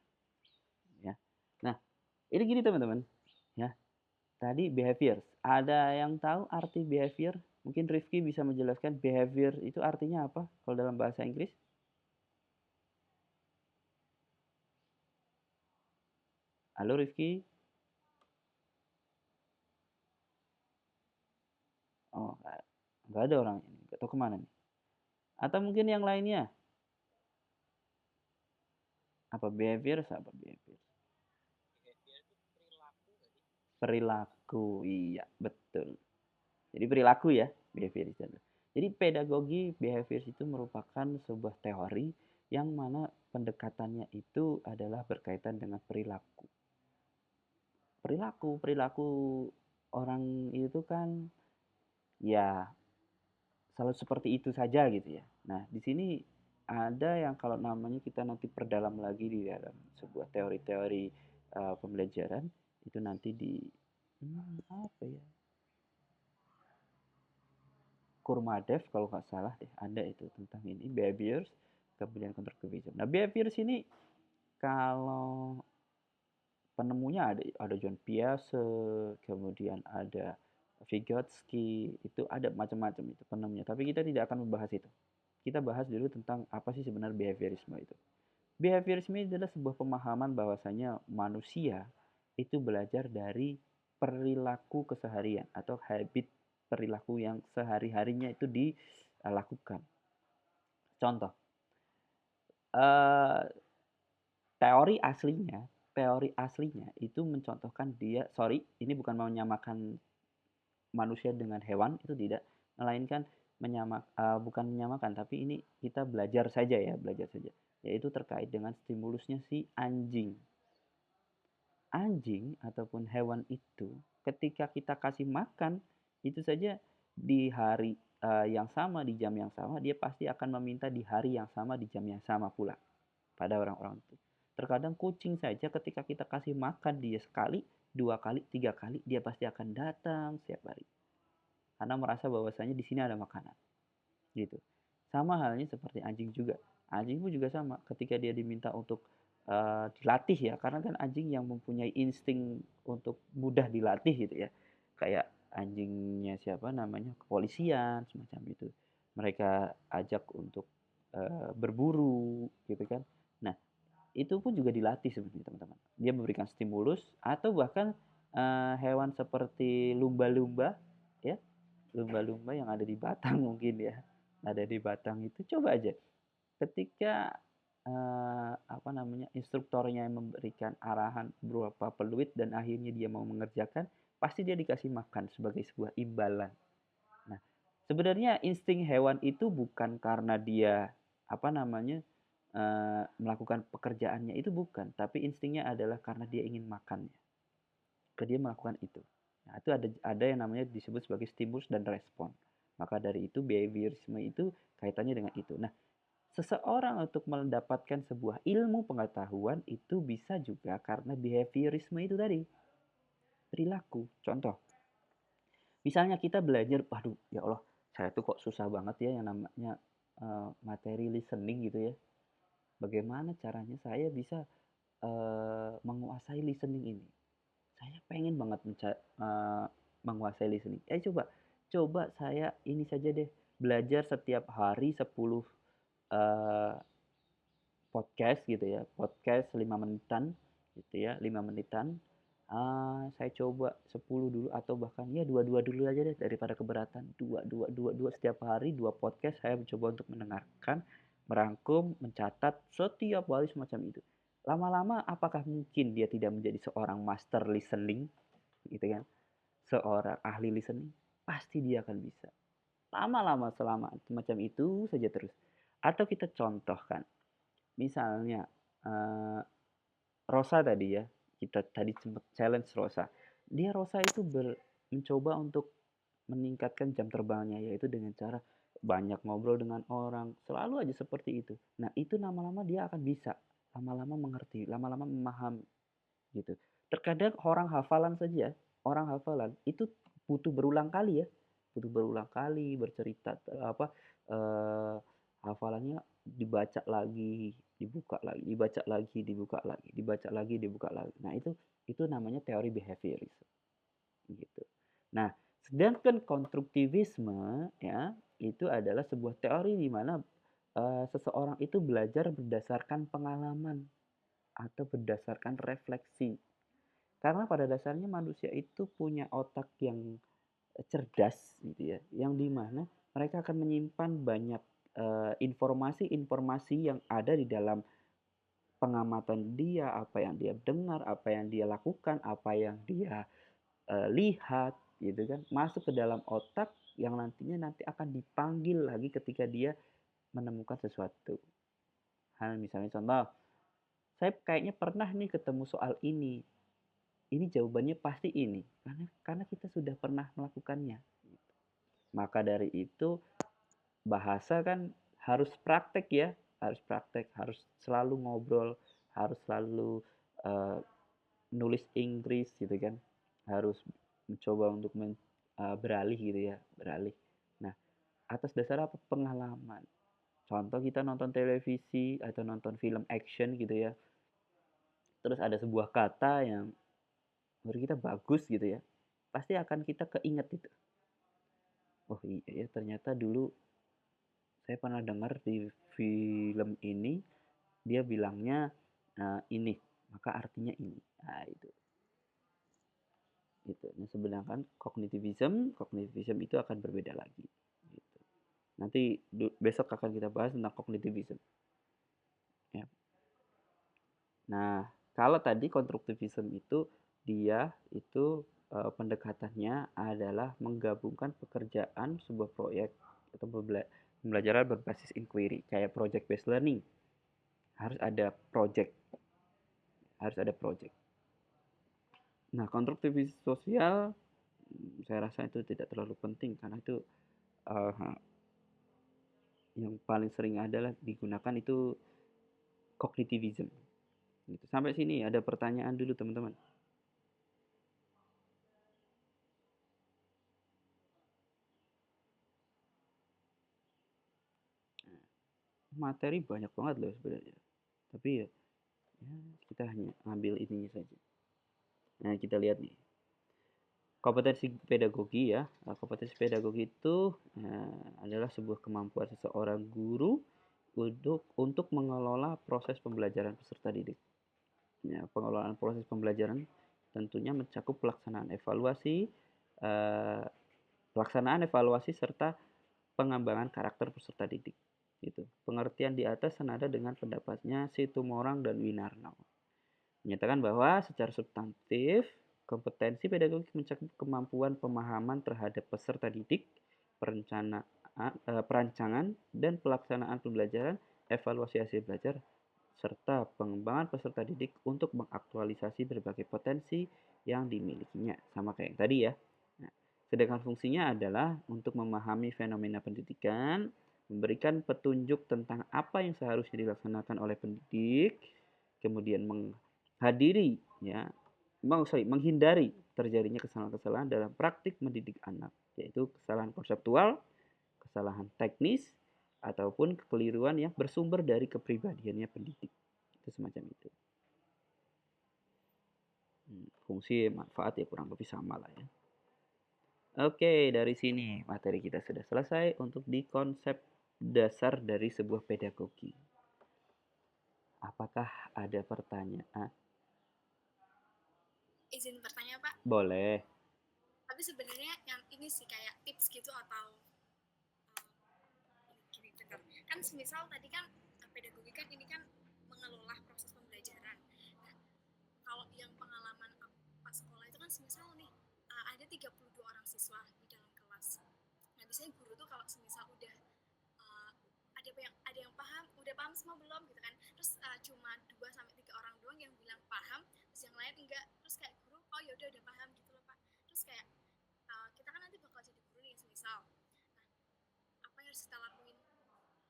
Ya. Nah, ini gini teman-teman. Ya. Tadi behaviors. Ada yang tahu arti behavior? Mungkin Rifki bisa menjelaskan behavior itu artinya apa kalau dalam bahasa Inggris? Halo Rifki? Oh, nggak ada orang ini. Nggak tahu kemana nih. Atau mungkin yang lainnya? Apa behavior? Apa behavior? Behavior itu perilaku nggak sih? Perilaku, iya betul. Jadi perilaku ya, behavior itu. Jadi pedagogi behavior itu merupakan sebuah teori yang mana pendekatannya itu adalah berkaitan dengan perilaku. Perilaku orang itu kan ya selalu seperti itu saja gitu ya. Nah, di sini ada yang kalau namanya kita nanti perdalam lagi di dalam sebuah teori-teori pembelajaran itu nanti di apa ya? Kurmadev kalau nggak salah deh ada itu tentang ini behaviors kemudian counteractivism. Nah behaviors ini kalau penemunya ada John Piaget, kemudian ada Vygotsky, itu ada macam-macam itu penemunya. Tapi kita tidak akan membahas itu. Kita bahas dulu tentang apa sih sebenarnya behaviorisme itu. Behaviorisme adalah sebuah pemahaman bahwasanya manusia itu belajar dari perilaku keseharian atau habit perilaku yang sehari-harinya itu dilakukan. Contoh, eh, teori aslinya itu mencontohkan ini bukan menyamakan manusia dengan hewan, itu tidak, melainkan bukan menyamakan, tapi ini kita belajar saja ya, yaitu terkait dengan stimulusnya si anjing. Anjing ataupun hewan itu ketika kita kasih makan, itu saja di hari yang sama, di jam yang sama, dia pasti akan meminta di hari yang sama, di jam yang sama pula pada orang-orang itu. Terkadang kucing saja ketika kita kasih makan dia sekali, 2 kali, 3 kali, dia pasti akan datang setiap hari. Karena merasa bahwasanya di sini ada makanan. Gitu. Sama halnya seperti anjing juga. Anjing pun juga sama. Ketika dia diminta untuk dilatih ya, karena kan anjing yang mempunyai insting untuk mudah dilatih gitu ya. Kayak anjingnya siapa namanya kepolisian semacam itu. Mereka ajak untuk berburu gitu kan. Nah, itu pun juga dilatih sebenarnya teman-teman. Dia memberikan stimulus atau bahkan hewan seperti lumba-lumba ya, lumba-lumba yang ada di Batang mungkin ya. Ada di Batang itu coba aja ketika apa namanya instrukturnya yang memberikan arahan berupa peluit dan akhirnya dia mau mengerjakan, pasti dia dikasih makan sebagai sebuah imbalan. Nah, sebenarnya insting hewan itu bukan karena dia apa namanya melakukan pekerjaannya itu bukan, tapi instingnya adalah karena dia ingin makannya. Dia melakukan itu. Nah, itu ada yang namanya disebut sebagai stimulus dan respon. Maka dari itu behaviorisme itu kaitannya dengan itu. Nah, seseorang untuk mendapatkan sebuah ilmu pengetahuan itu bisa juga karena behaviorisme itu tadi. Perilaku. Contoh, misalnya kita belajar, waduh ya Allah, saya tuh kok susah banget ya yang namanya materi listening gitu ya. Bagaimana caranya saya bisa menguasai listening ini? Saya pengen banget menguasai listening. Coba saya ini saja deh, belajar setiap hari 10 eh, podcast gitu ya, podcast 5 menitan gitu ya, 5 menitan. Saya coba 10 dulu atau bahkan ya dua-dua dulu aja deh daripada keberatan. Dua setiap hari 2 podcast saya mencoba untuk mendengarkan, merangkum, mencatat setiap hari semacam itu. Lama-lama apakah mungkin dia tidak menjadi seorang master listening gitu kan? Seorang ahli listening, pasti dia akan bisa. Lama-lama selama semacam itu saja terus. Atau kita contohkan, misalnya Rosa tadi ya, kita tadi sempat challenge Rosa. Rosa itu mencoba untuk meningkatkan jam terbangnya, yaitu dengan cara banyak ngobrol dengan orang, selalu aja seperti itu. Nah, itu lama-lama dia akan bisa, lama-lama mengerti, lama-lama memahami gitu. Terkadang orang hafalan itu butuh berulang kali ya, butuh berulang kali bercerita apa eh, hafalannya dibaca lagi, dibuka lagi, dibaca lagi, dibuka lagi, dibaca lagi, dibuka lagi. Nah, itu namanya teori behaviorism gitu. Nah, sedangkan konstruktivisme ya itu adalah sebuah teori di mana seseorang itu belajar berdasarkan pengalaman atau berdasarkan refleksi. Karena pada dasarnya manusia itu punya otak yang cerdas gitu ya, yang di mana mereka akan menyimpan banyak informasi-informasi yang ada di dalam pengamatan dia, apa yang dia dengar, apa yang dia lakukan, apa yang dia lihat gitu kan, masuk ke dalam otak yang nantinya akan dipanggil lagi ketika dia menemukan sesuatu. Hal misalnya contoh, saya kayaknya pernah nih ketemu soal ini. Ini jawabannya pasti ini, karena kita sudah pernah melakukannya. Maka dari itu bahasa kan harus praktek ya, harus praktek, harus selalu ngobrol, harus selalu uh, nulis Inggris gitu kan, harus mencoba untuk beralih gitu ya, beralih. Nah, atas dasar apa? Pengalaman. Contoh kita nonton televisi atau nonton film action gitu ya, terus ada sebuah kata yang menurut kita bagus gitu ya, pasti akan kita keinget itu. Oh iya ya, ternyata dulu saya pernah dengar di film ini dia bilangnya ini, maka artinya ini. Nah, itu. Gitu. Nah, sedangkan kognitivism itu akan berbeda lagi. Gitu. Nanti besok akan kita bahas tentang kognitivism. Ya. Nah, kalau tadi konstruktivism itu dia itu pendekatannya adalah menggabungkan pekerjaan sebuah proyek atau pembelajaran berbasis inquiry kayak project based learning. Harus ada project, harus ada project. Nah, konstruktivisme sosial saya rasa itu tidak terlalu penting karena itu uh, yang paling sering adalah digunakan itu kognitivism. Gitu. Sampai sini ada pertanyaan dulu teman-teman. Materi banyak banget loh sebenarnya. Tapi ya kita hanya ambil ininya saja. Nah, kita lihat nih. Kompetensi pedagogi ya. Kompetensi pedagogi itu adalah sebuah kemampuan seseorang guru untuk mengelola proses pembelajaran peserta didik. Ya, pengelolaan proses pembelajaran tentunya mencakup eh, pelaksanaan evaluasi serta pengembangan karakter peserta didik. Gitu. Pengertian di atas senada dengan pendapatnya Situmorang dan Winarno. Menyatakan bahwa secara substantif, kompetensi pedagogik mencakup kemampuan pemahaman terhadap peserta didik, perancangan dan pelaksanaan pembelajaran, evaluasi hasil belajar, serta pengembangan peserta didik untuk mengaktualisasi berbagai potensi yang dimilikinya. Sama kayak yang tadi ya. Nah, sedangkan fungsinya adalah untuk memahami fenomena pendidikan, memberikan petunjuk tentang apa yang seharusnya dilaksanakan oleh pendidik, kemudian menghindari terjadinya kesalahan-kesalahan dalam praktik mendidik anak, yaitu kesalahan konseptual, kesalahan teknis, ataupun kekeliruan yang bersumber dari kepribadiannya pendidik. Itu semacam itu. Fungsi manfaat ya kurang lebih sama lah ya. Oke, dari sini materi kita sudah selesai untuk di konsep dasar dari sebuah pedagogi. Apakah ada pertanyaan? Izin bertanya Pak. Boleh. Tapi sebenarnya yang ini sih kayak tips gitu atau gini dengar. Kan semisal tadi kan pedagogi kan ini kan mengelola proses pembelajaran. Nah, kalau yang pengalaman pas sekolah itu kan semisal nih ada 32 orang siswa di dalam kelas. Nah, biasanya guru tuh kalau semisal udah ada yang paham, udah paham semua belum gitu kan. Terus cuma 2 sampai 3 orang doang yang bilang paham, terus yang lain enggak. Terus kayak guru, oh ya udah paham gitu loh, Pak. Terus kayak kita kan nanti bakal jadi guru nih semisal. Nah, apa yang harus kita lakuin?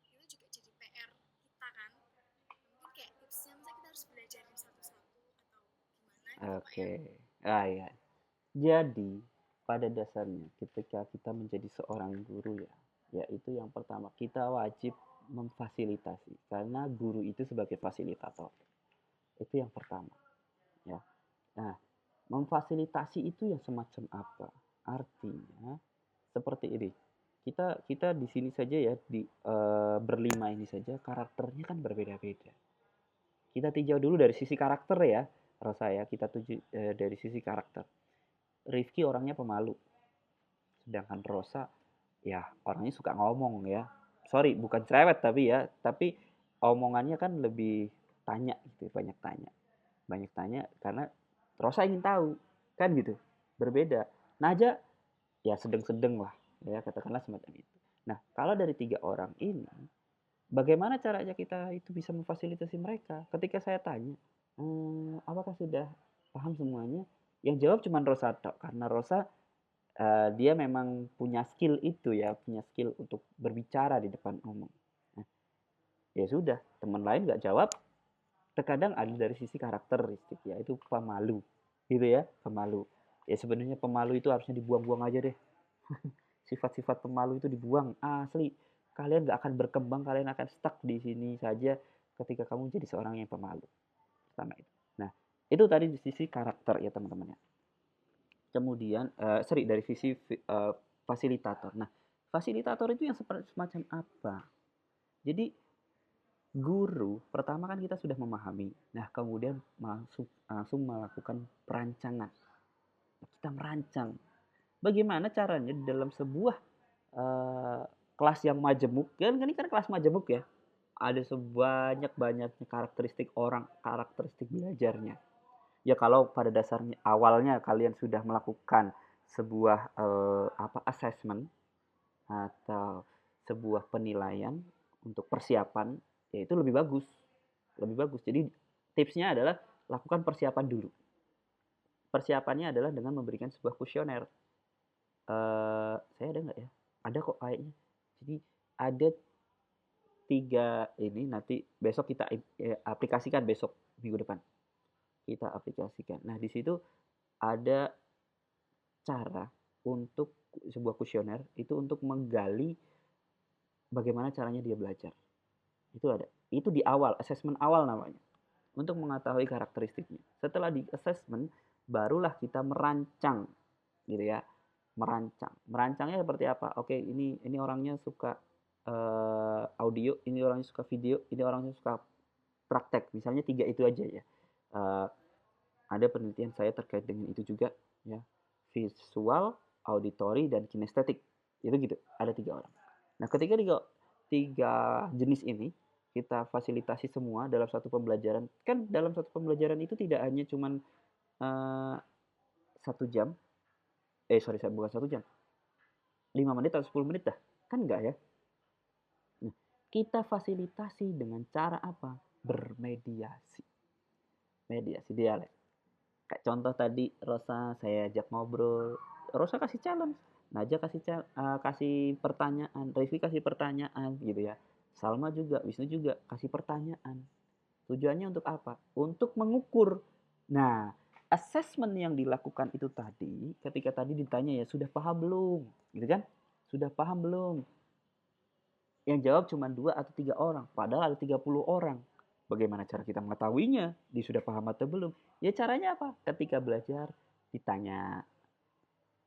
Itu juga jadi PR kita kan. Mungkin kayak tipsnya misalnya kita harus belajarin satu-satu atau gimana gitu Pak ya. Oke. Ya. Jadi, pada dasarnya ketika kita menjadi seorang guru ya, yaitu yang pertama kita wajib memfasilitasi karena guru itu sebagai fasilitator. Itu yang pertama, ya. Nah, memfasilitasi itu yang semacam apa? Artinya seperti ini. Kita di sini saja ya berlima ini saja karakternya kan berbeda-beda. Kita tinjau dulu dari sisi karakter ya, Rosa ya. Kita tuju dari sisi karakter. Rifki orangnya pemalu, sedangkan Rosa ya orangnya suka ngomong ya. Sorry, bukan cerewet tapi omongannya kan lebih tanya gitu, banyak tanya karena Rosa ingin tahu kan gitu, berbeda. Naja ya sedang-sedang lah ya, katakanlah semacam itu. Nah kalau dari 3 orang ini, bagaimana caranya kita itu bisa memfasilitasi mereka? Ketika saya tanya, apakah sudah paham semuanya? Yang jawab cuma Rosa tok, karena Rosa dia memang punya skill itu ya, punya skill untuk berbicara di depan umum. Nah, ya sudah, teman lain nggak jawab, terkadang ada dari sisi karakteristik ya, itu pemalu, gitu ya, pemalu. Ya sebenarnya pemalu itu harusnya dibuang-buang aja deh. Sifat-sifat pemalu itu dibuang, asli. Kalian nggak akan berkembang, kalian akan stuck di sini saja ketika kamu jadi seorang yang pemalu. Pertama itu. Nah, itu tadi di sisi karakter ya teman-teman ya. Kemudian dari sisi fasilitator. Nah, fasilitator itu yang semacam apa? Jadi guru pertama kan kita sudah memahami. Nah, kemudian langsung melakukan perancangan. Kita merancang. Bagaimana caranya dalam sebuah kelas yang majemuk, kan ini kan kelas majemuk ya. Ada sebanyak-banyaknya karakteristik orang, karakteristik belajarnya. Ya kalau pada dasarnya awalnya kalian sudah melakukan sebuah assessment atau sebuah penilaian untuk persiapan, ya itu lebih bagus. Lebih bagus. Jadi tipsnya adalah lakukan persiapan dulu. Persiapannya adalah dengan memberikan sebuah kuesioner. Saya ada nggak ya? Ada kok kayaknya. Jadi ada 3 ini, nanti besok kita aplikasikan, besok minggu depan. Kita aplikasikan. Nah, di situ ada cara untuk sebuah kuesioner itu untuk menggali bagaimana caranya dia belajar. Itu ada. Itu di awal, assessment awal namanya. Untuk mengetahui karakteristiknya. Setelah di assessment, barulah kita merancang gitu ya. Merancang. Merancangnya seperti apa? Oke, ini orangnya suka audio, ini orangnya suka video, ini orangnya suka praktek. Misalnya 3 itu aja ya. Ada penelitian saya terkait dengan itu juga ya. Visual, auditory, dan kinestetik. Itu gitu. Ada 3 orang. Nah, ketika 3 jenis ini kita fasilitasi semua dalam satu pembelajaran. Kan dalam satu pembelajaran itu tidak hanya cuman 1 jam. Bukan 1 jam. 5 menit atau 10 menit dah. Kan enggak ya? Nah, kita fasilitasi dengan cara apa? Bermediasi. Mediasi dialek. Kayak contoh tadi Rosa saya ajak ngobrol, Rosa kasih challenge, Naja kasih pertanyaan, Rifki kasih pertanyaan gitu ya. Salma juga, Wisnu juga kasih pertanyaan. Tujuannya untuk apa? Untuk mengukur. Nah, assessment yang dilakukan itu tadi, ketika tadi ditanya ya sudah paham belum, gitu kan? Sudah paham belum? Yang jawab cuma 2 atau 3 orang, padahal ada 30 orang. Bagaimana cara kita mengetahuinya? Dia sudah paham atau belum? Ya caranya apa? Ketika belajar ditanya,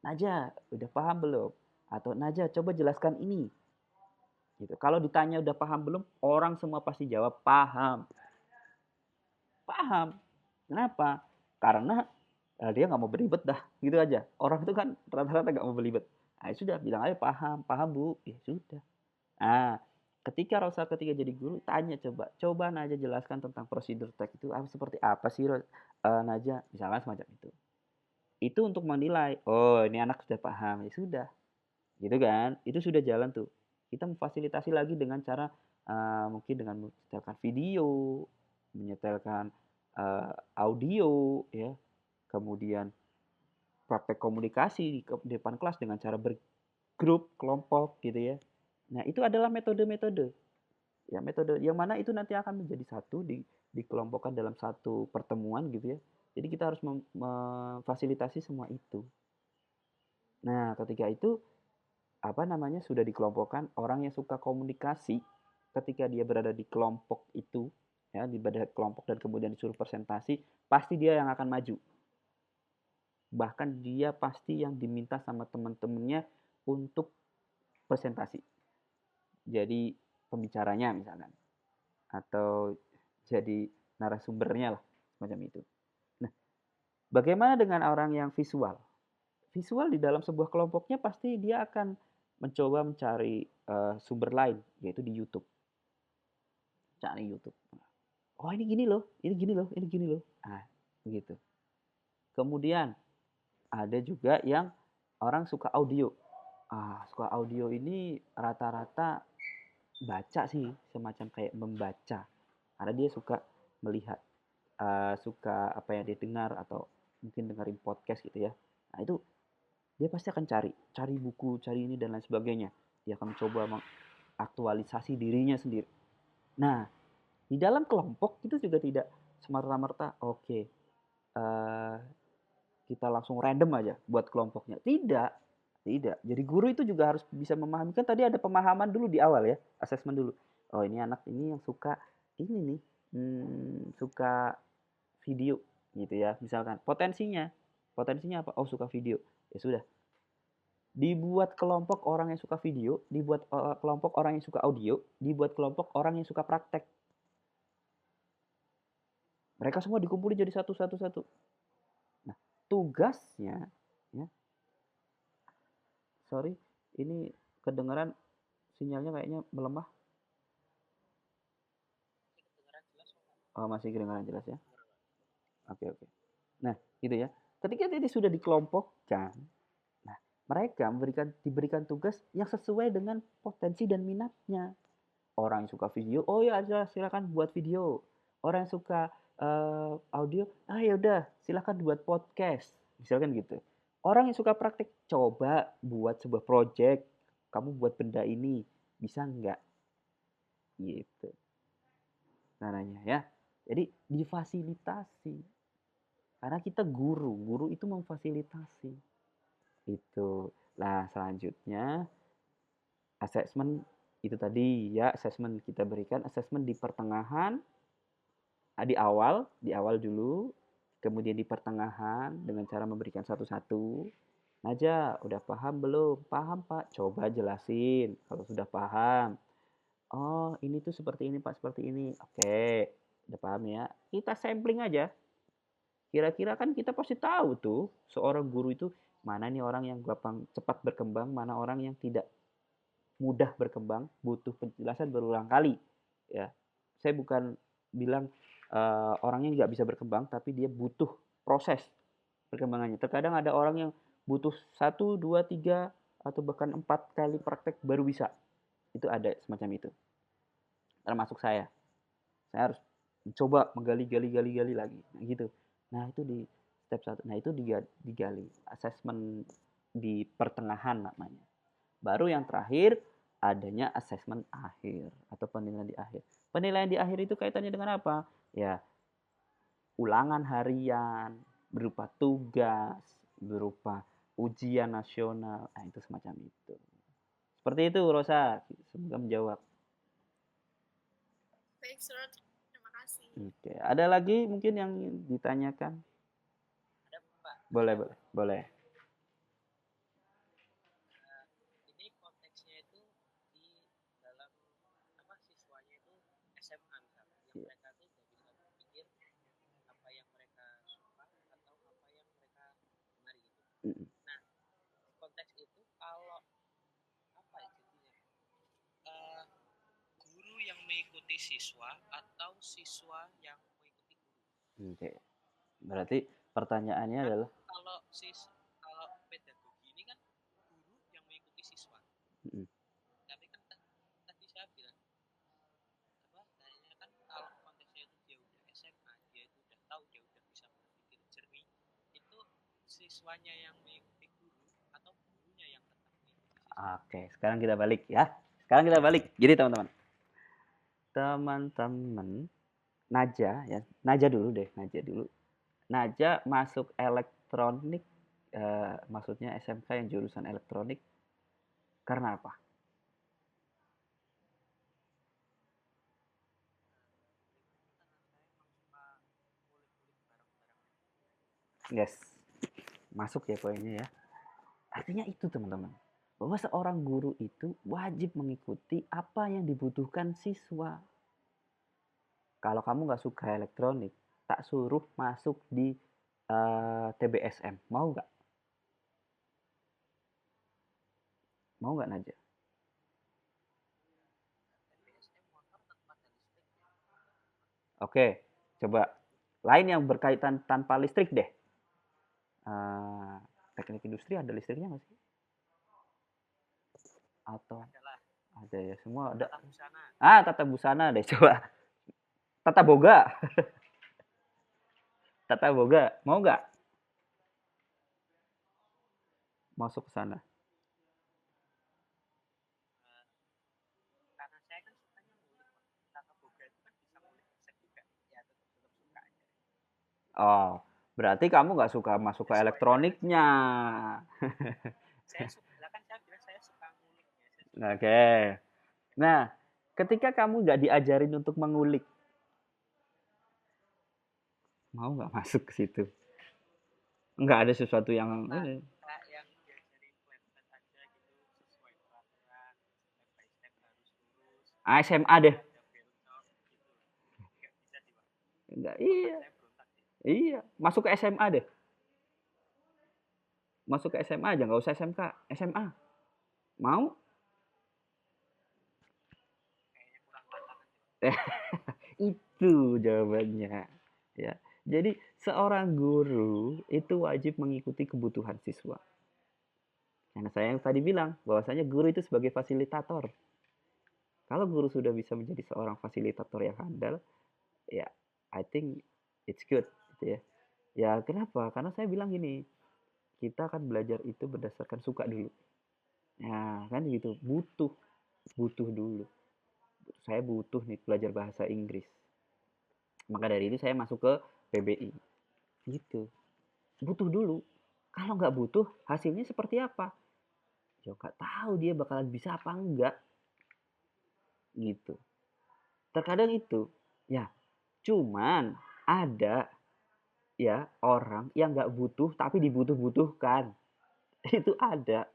Naja udah paham belum? Atau Naja coba jelaskan ini. Gitu. Kalau ditanya udah paham belum, orang semua pasti jawab paham. Paham. Kenapa? Karena dia nggak mau beribet dah, gitu aja. Orang itu kan rata-rata nggak mau beribet. Nah, sudah bilang aja paham bu, ya sudah. Nah, ketika jadi guru, tanya coba Naja jelaskan tentang prosedur teks itu seperti apa sih Naja, misalnya semacam itu. Itu untuk menilai, oh ini anak sudah paham, ya sudah, gitu kan? Itu sudah jalan tuh. Kita memfasilitasi lagi dengan cara mungkin dengan menyetelkan video, menyetelkan audio, ya, kemudian praktek komunikasi di depan kelas dengan cara bergrup, kelompok, gitu ya. Nah, itu adalah metode-metode. Ya, metode yang mana itu nanti akan menjadi satu dikelompokkan dalam satu pertemuan gitu ya. Jadi kita harus memfasilitasi semua itu. Nah, ketika itu sudah dikelompokkan, orang yang suka komunikasi ketika dia berada di kelompok itu ya, di berada kelompok dan kemudian disuruh presentasi, pasti dia yang akan maju. Bahkan dia pasti yang diminta sama teman-temannya untuk presentasi. Jadi pembicaranya misalkan, atau jadi narasumbernya lah, semacam itu. Nah, bagaimana dengan orang yang visual? Visual di dalam sebuah kelompoknya pasti dia akan mencoba mencari sumber lain, yaitu di YouTube. Cari YouTube. Oh ini gini loh, ini gini loh, ini gini loh. Nah, begitu. Kemudian ada juga yang orang suka audio. Suka audio ini rata-rata baca sih, semacam kayak membaca. Karena dia suka melihat, suka apa yang dia dengar atau mungkin dengerin podcast gitu ya. Nah itu dia pasti akan cari buku, cari ini dan lain sebagainya. Dia akan mencoba mengaktualisasi dirinya sendiri. Nah, di dalam kelompok itu juga tidak semerta-merta oke, kita langsung random aja buat kelompoknya. Tidak, tidak. Jadi guru itu juga harus bisa memahami. Kan tadi ada pemahaman dulu di awal ya, asesmen dulu. Oh ini anak ini yang suka ini nih, suka video gitu ya. Misalkan potensinya apa? Oh suka video. Ya sudah. Dibuat kelompok orang yang suka video, dibuat kelompok orang yang suka audio, dibuat kelompok orang yang suka praktek. Mereka semua dikumpulin jadi satu. Nah, tugasnya, ya, sorry, ini kedengaran sinyalnya kayaknya melemah. Oh, masih kedengaran jelas ya. Oke. Nah, gitu ya. Ketika ini sudah dikelompokkan, nah, mereka diberikan tugas yang sesuai dengan potensi dan minatnya. Orang yang suka video, oh ya aja silakan buat video. Orang yang suka audio, ya udah silakan buat podcast. Misalkan gitu. Orang yang suka praktek, coba buat sebuah project. Kamu buat benda ini, bisa nggak? Gitu. Caranya ya. Jadi difasilitasi. Karena kita guru itu memfasilitasi. Itu. Nah, selanjutnya assessment itu tadi ya, assessment kita berikan assessment di pertengahan, di awal dulu, kemudian di pertengahan dengan cara memberikan satu-satu. Naja, udah paham belum? Paham Pak, coba jelasin kalau sudah paham. Oh ini tuh seperti ini Pak, seperti ini. Oke, udah paham ya. Kita sampling aja. Kira-kira kan kita pasti tahu tuh seorang guru itu mana nih orang yang gampang cepat berkembang, mana orang yang tidak mudah berkembang, butuh penjelasan berulang kali. Ya, saya bukan bilang orangnya nggak bisa berkembang, tapi dia butuh proses perkembangannya. Terkadang ada orang yang butuh 1, 2, 3 atau bahkan 4 kali praktek baru bisa. Itu ada semacam itu. Termasuk saya. Saya harus mencoba menggali lagi. Nah, gitu. Nah, itu di step 1. Nah, itu digali. Assessment di pertengahan namanya. Baru yang terakhir adanya assessment akhir atau penilaian di akhir. Penilaian di akhir itu kaitannya dengan apa? Ya, ulangan harian, berupa tugas, berupa ujian nasional. Nah, itu semacam itu. Seperti itu, Rosa. Semoga menjawab. Baik, Sir. Terima kasih. Oke, ada lagi mungkin yang ditanyakan? Ada Pak. Boleh. Ini konteksnya itu di dalam siswanya itu SMA misalnya, yang mereka tuh udah bisa berpikir apa yang mereka suka atau apa yang mereka gemari gitu. Nah, konteks itu kalau apa ya jadinya guru yang mengikuti siswa atau siswa yang mengikuti guru. Oke. Berarti pertanyaannya Kan adalah kalau pedagogi ini kan guru yang mengikuti siswa. Tapi kan tadi saya bilang kayaknya kan kalau konteksnya itu dia udah SMA, dia itu udah tahu, dia udah bisa berpikir jernih, itu siswanya yang mengikuti guru atau gurunya yang tetap mengikuti siswa. Oke, sekarang kita balik ya. Gini teman-teman. Naja ya. Naja dulu. Naja masuk elektronik, maksudnya SMK yang jurusan elektronik karena apa? Yes. Masuk ya poinnya ya. Artinya itu teman-teman, bahwa seorang guru itu wajib mengikuti apa yang dibutuhkan siswa. Kalau kamu nggak suka elektronik, tak suruh masuk di TBSM. Mau nggak? Mau nggak Najwa? TBSM motor tetap ada listriknya. Oke, coba lain yang berkaitan tanpa listrik deh. Teknik industri ada listriknya nggak sih? Atau Adalah ada ya, semua ada. tata busana. Tata busana deh coba. Tata boga. Tata boga, mau nggak masuk ke sana? Karena saya kan sukanya ngulik, Pak. Tata boga itu kan bisa ngulik resep juga. Ya tetap suka aja. Oh, berarti kamu nggak suka masuk ke Sesuai elektroniknya. Saya suka, kan saya bilang saya suka nguliknya. Oke. Nah, ketika kamu nggak diajarin untuk mengulik, mau nggak masuk ke situ? Nggak ada sesuatu yang Pak, ini. Kak yang diajarin flat aja gitu sesuai peraturan, step by step harus lurus. SMA deh. Ada belok gitu. Nggak bisa sih, Pak. Nggak, Otak iya. saya berontak sih. Iya, masuk ke SMA deh. Masuk ke SMA aja, nggak usah SMK. SMA. Mau? Kayaknya kurang tantangan sih, Pak. Itu jawabannya. Ya. Jadi seorang guru itu wajib mengikuti kebutuhan siswa. Karena saya yang tadi bilang bahwasanya guru itu sebagai fasilitator. Kalau guru sudah bisa menjadi seorang fasilitator yang handal, ya I think it's good gitu ya. Ya kenapa? Karena saya bilang gini, kita akan belajar itu berdasarkan suka dulu. Ya kan gitu, butuh dulu. Saya butuh nih belajar bahasa Inggris. Maka dari itu saya masuk ke PBI. Gitu. Butuh dulu. Kalau nggak butuh, hasilnya seperti apa? Ya nggak tahu dia bakalan bisa apa enggak. Gitu. Terkadang itu, ya cuman ada ya orang yang nggak butuh tapi dibutuh-butuhkan. Itu ada.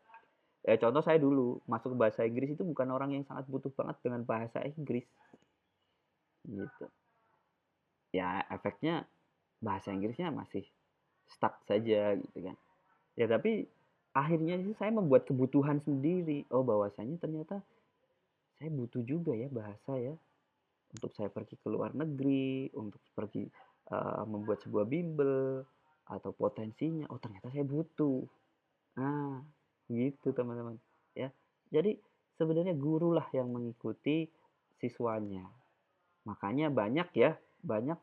Contoh saya dulu masuk ke bahasa Inggris itu bukan orang yang sangat butuh banget dengan bahasa Inggris. Gitu. Ya efeknya bahasa Inggrisnya masih stuck saja gitu kan. Ya tapi akhirnya sih saya membuat kebutuhan sendiri. Oh bahwasanya ternyata saya butuh juga ya bahasa ya. Untuk saya pergi ke luar negeri, untuk pergi membuat sebuah bimbel atau potensinya. Oh ternyata saya butuh. Nah gitu teman-teman. Ya jadi sebenarnya guru lah yang mengikuti siswanya. Makanya banyak ya, banyak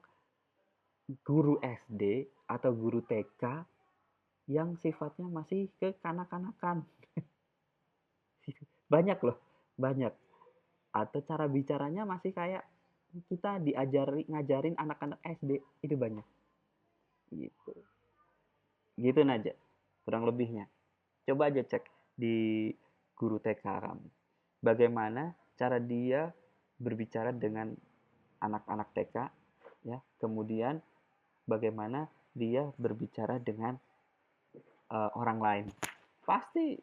guru SD atau guru TK yang sifatnya masih kekanak-kanakan. Banyak loh, banyak. Atau cara bicaranya masih kayak kita ngajarin anak-anak SD, itu banyak. Gitu. Gitu aja. Kurang lebihnya. Coba aja cek di guru TK kamu. Bagaimana cara dia berbicara dengan anak-anak TK, ya. Kemudian bagaimana dia berbicara dengan orang lain. Pasti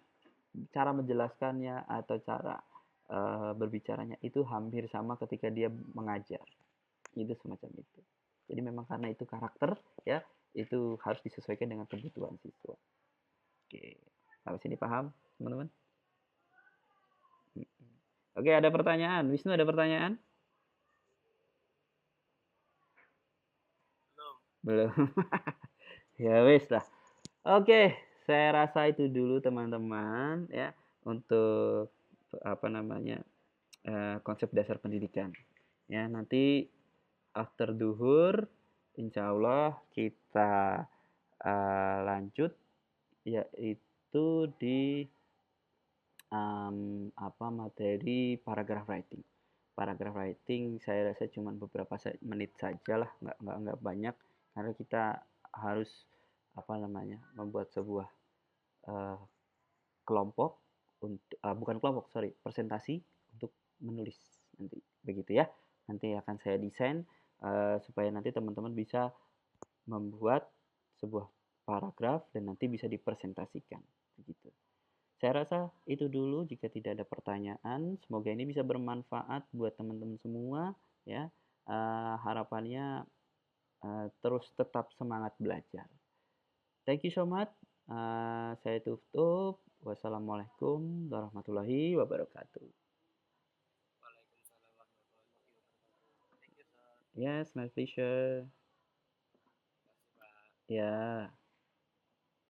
cara menjelaskannya atau cara berbicaranya itu hampir sama ketika dia mengajar. Itu semacam itu. Jadi memang karena itu karakter ya, itu harus disesuaikan dengan kebutuhan siswa. Oke. Sampai sini paham, teman-teman? Oke, ada pertanyaan. Wisnu ada pertanyaan? Belum. Ya wis lah. Oke, saya rasa itu dulu teman-teman ya untuk apa namanya konsep dasar pendidikan. Ya nanti after duhur, insya Allah kita lanjut yaitu di apa materi paragraph writing. Paragraph writing saya rasa cuma beberapa menit saja lah, nggak banyak karena kita harus apa namanya membuat sebuah uh, kelompok untuk bukan kelompok sorry presentasi untuk menulis nanti begitu ya. Nanti akan saya desain supaya nanti teman-teman bisa membuat sebuah paragraf dan nanti bisa dipresentasikan begitu. Saya rasa itu dulu jika tidak ada pertanyaan. Semoga ini bisa bermanfaat buat teman-teman semua ya. Harapannya terus tetap semangat belajar. Thank you so much. Saya tutup. Wassalamualaikum warahmatullahi wabarakatuh. Waalaikumsalam warahmatullahi wabarakatuh. Thank you, Sir. Yes, my pleasure. Terima kasih, Pak. Ya.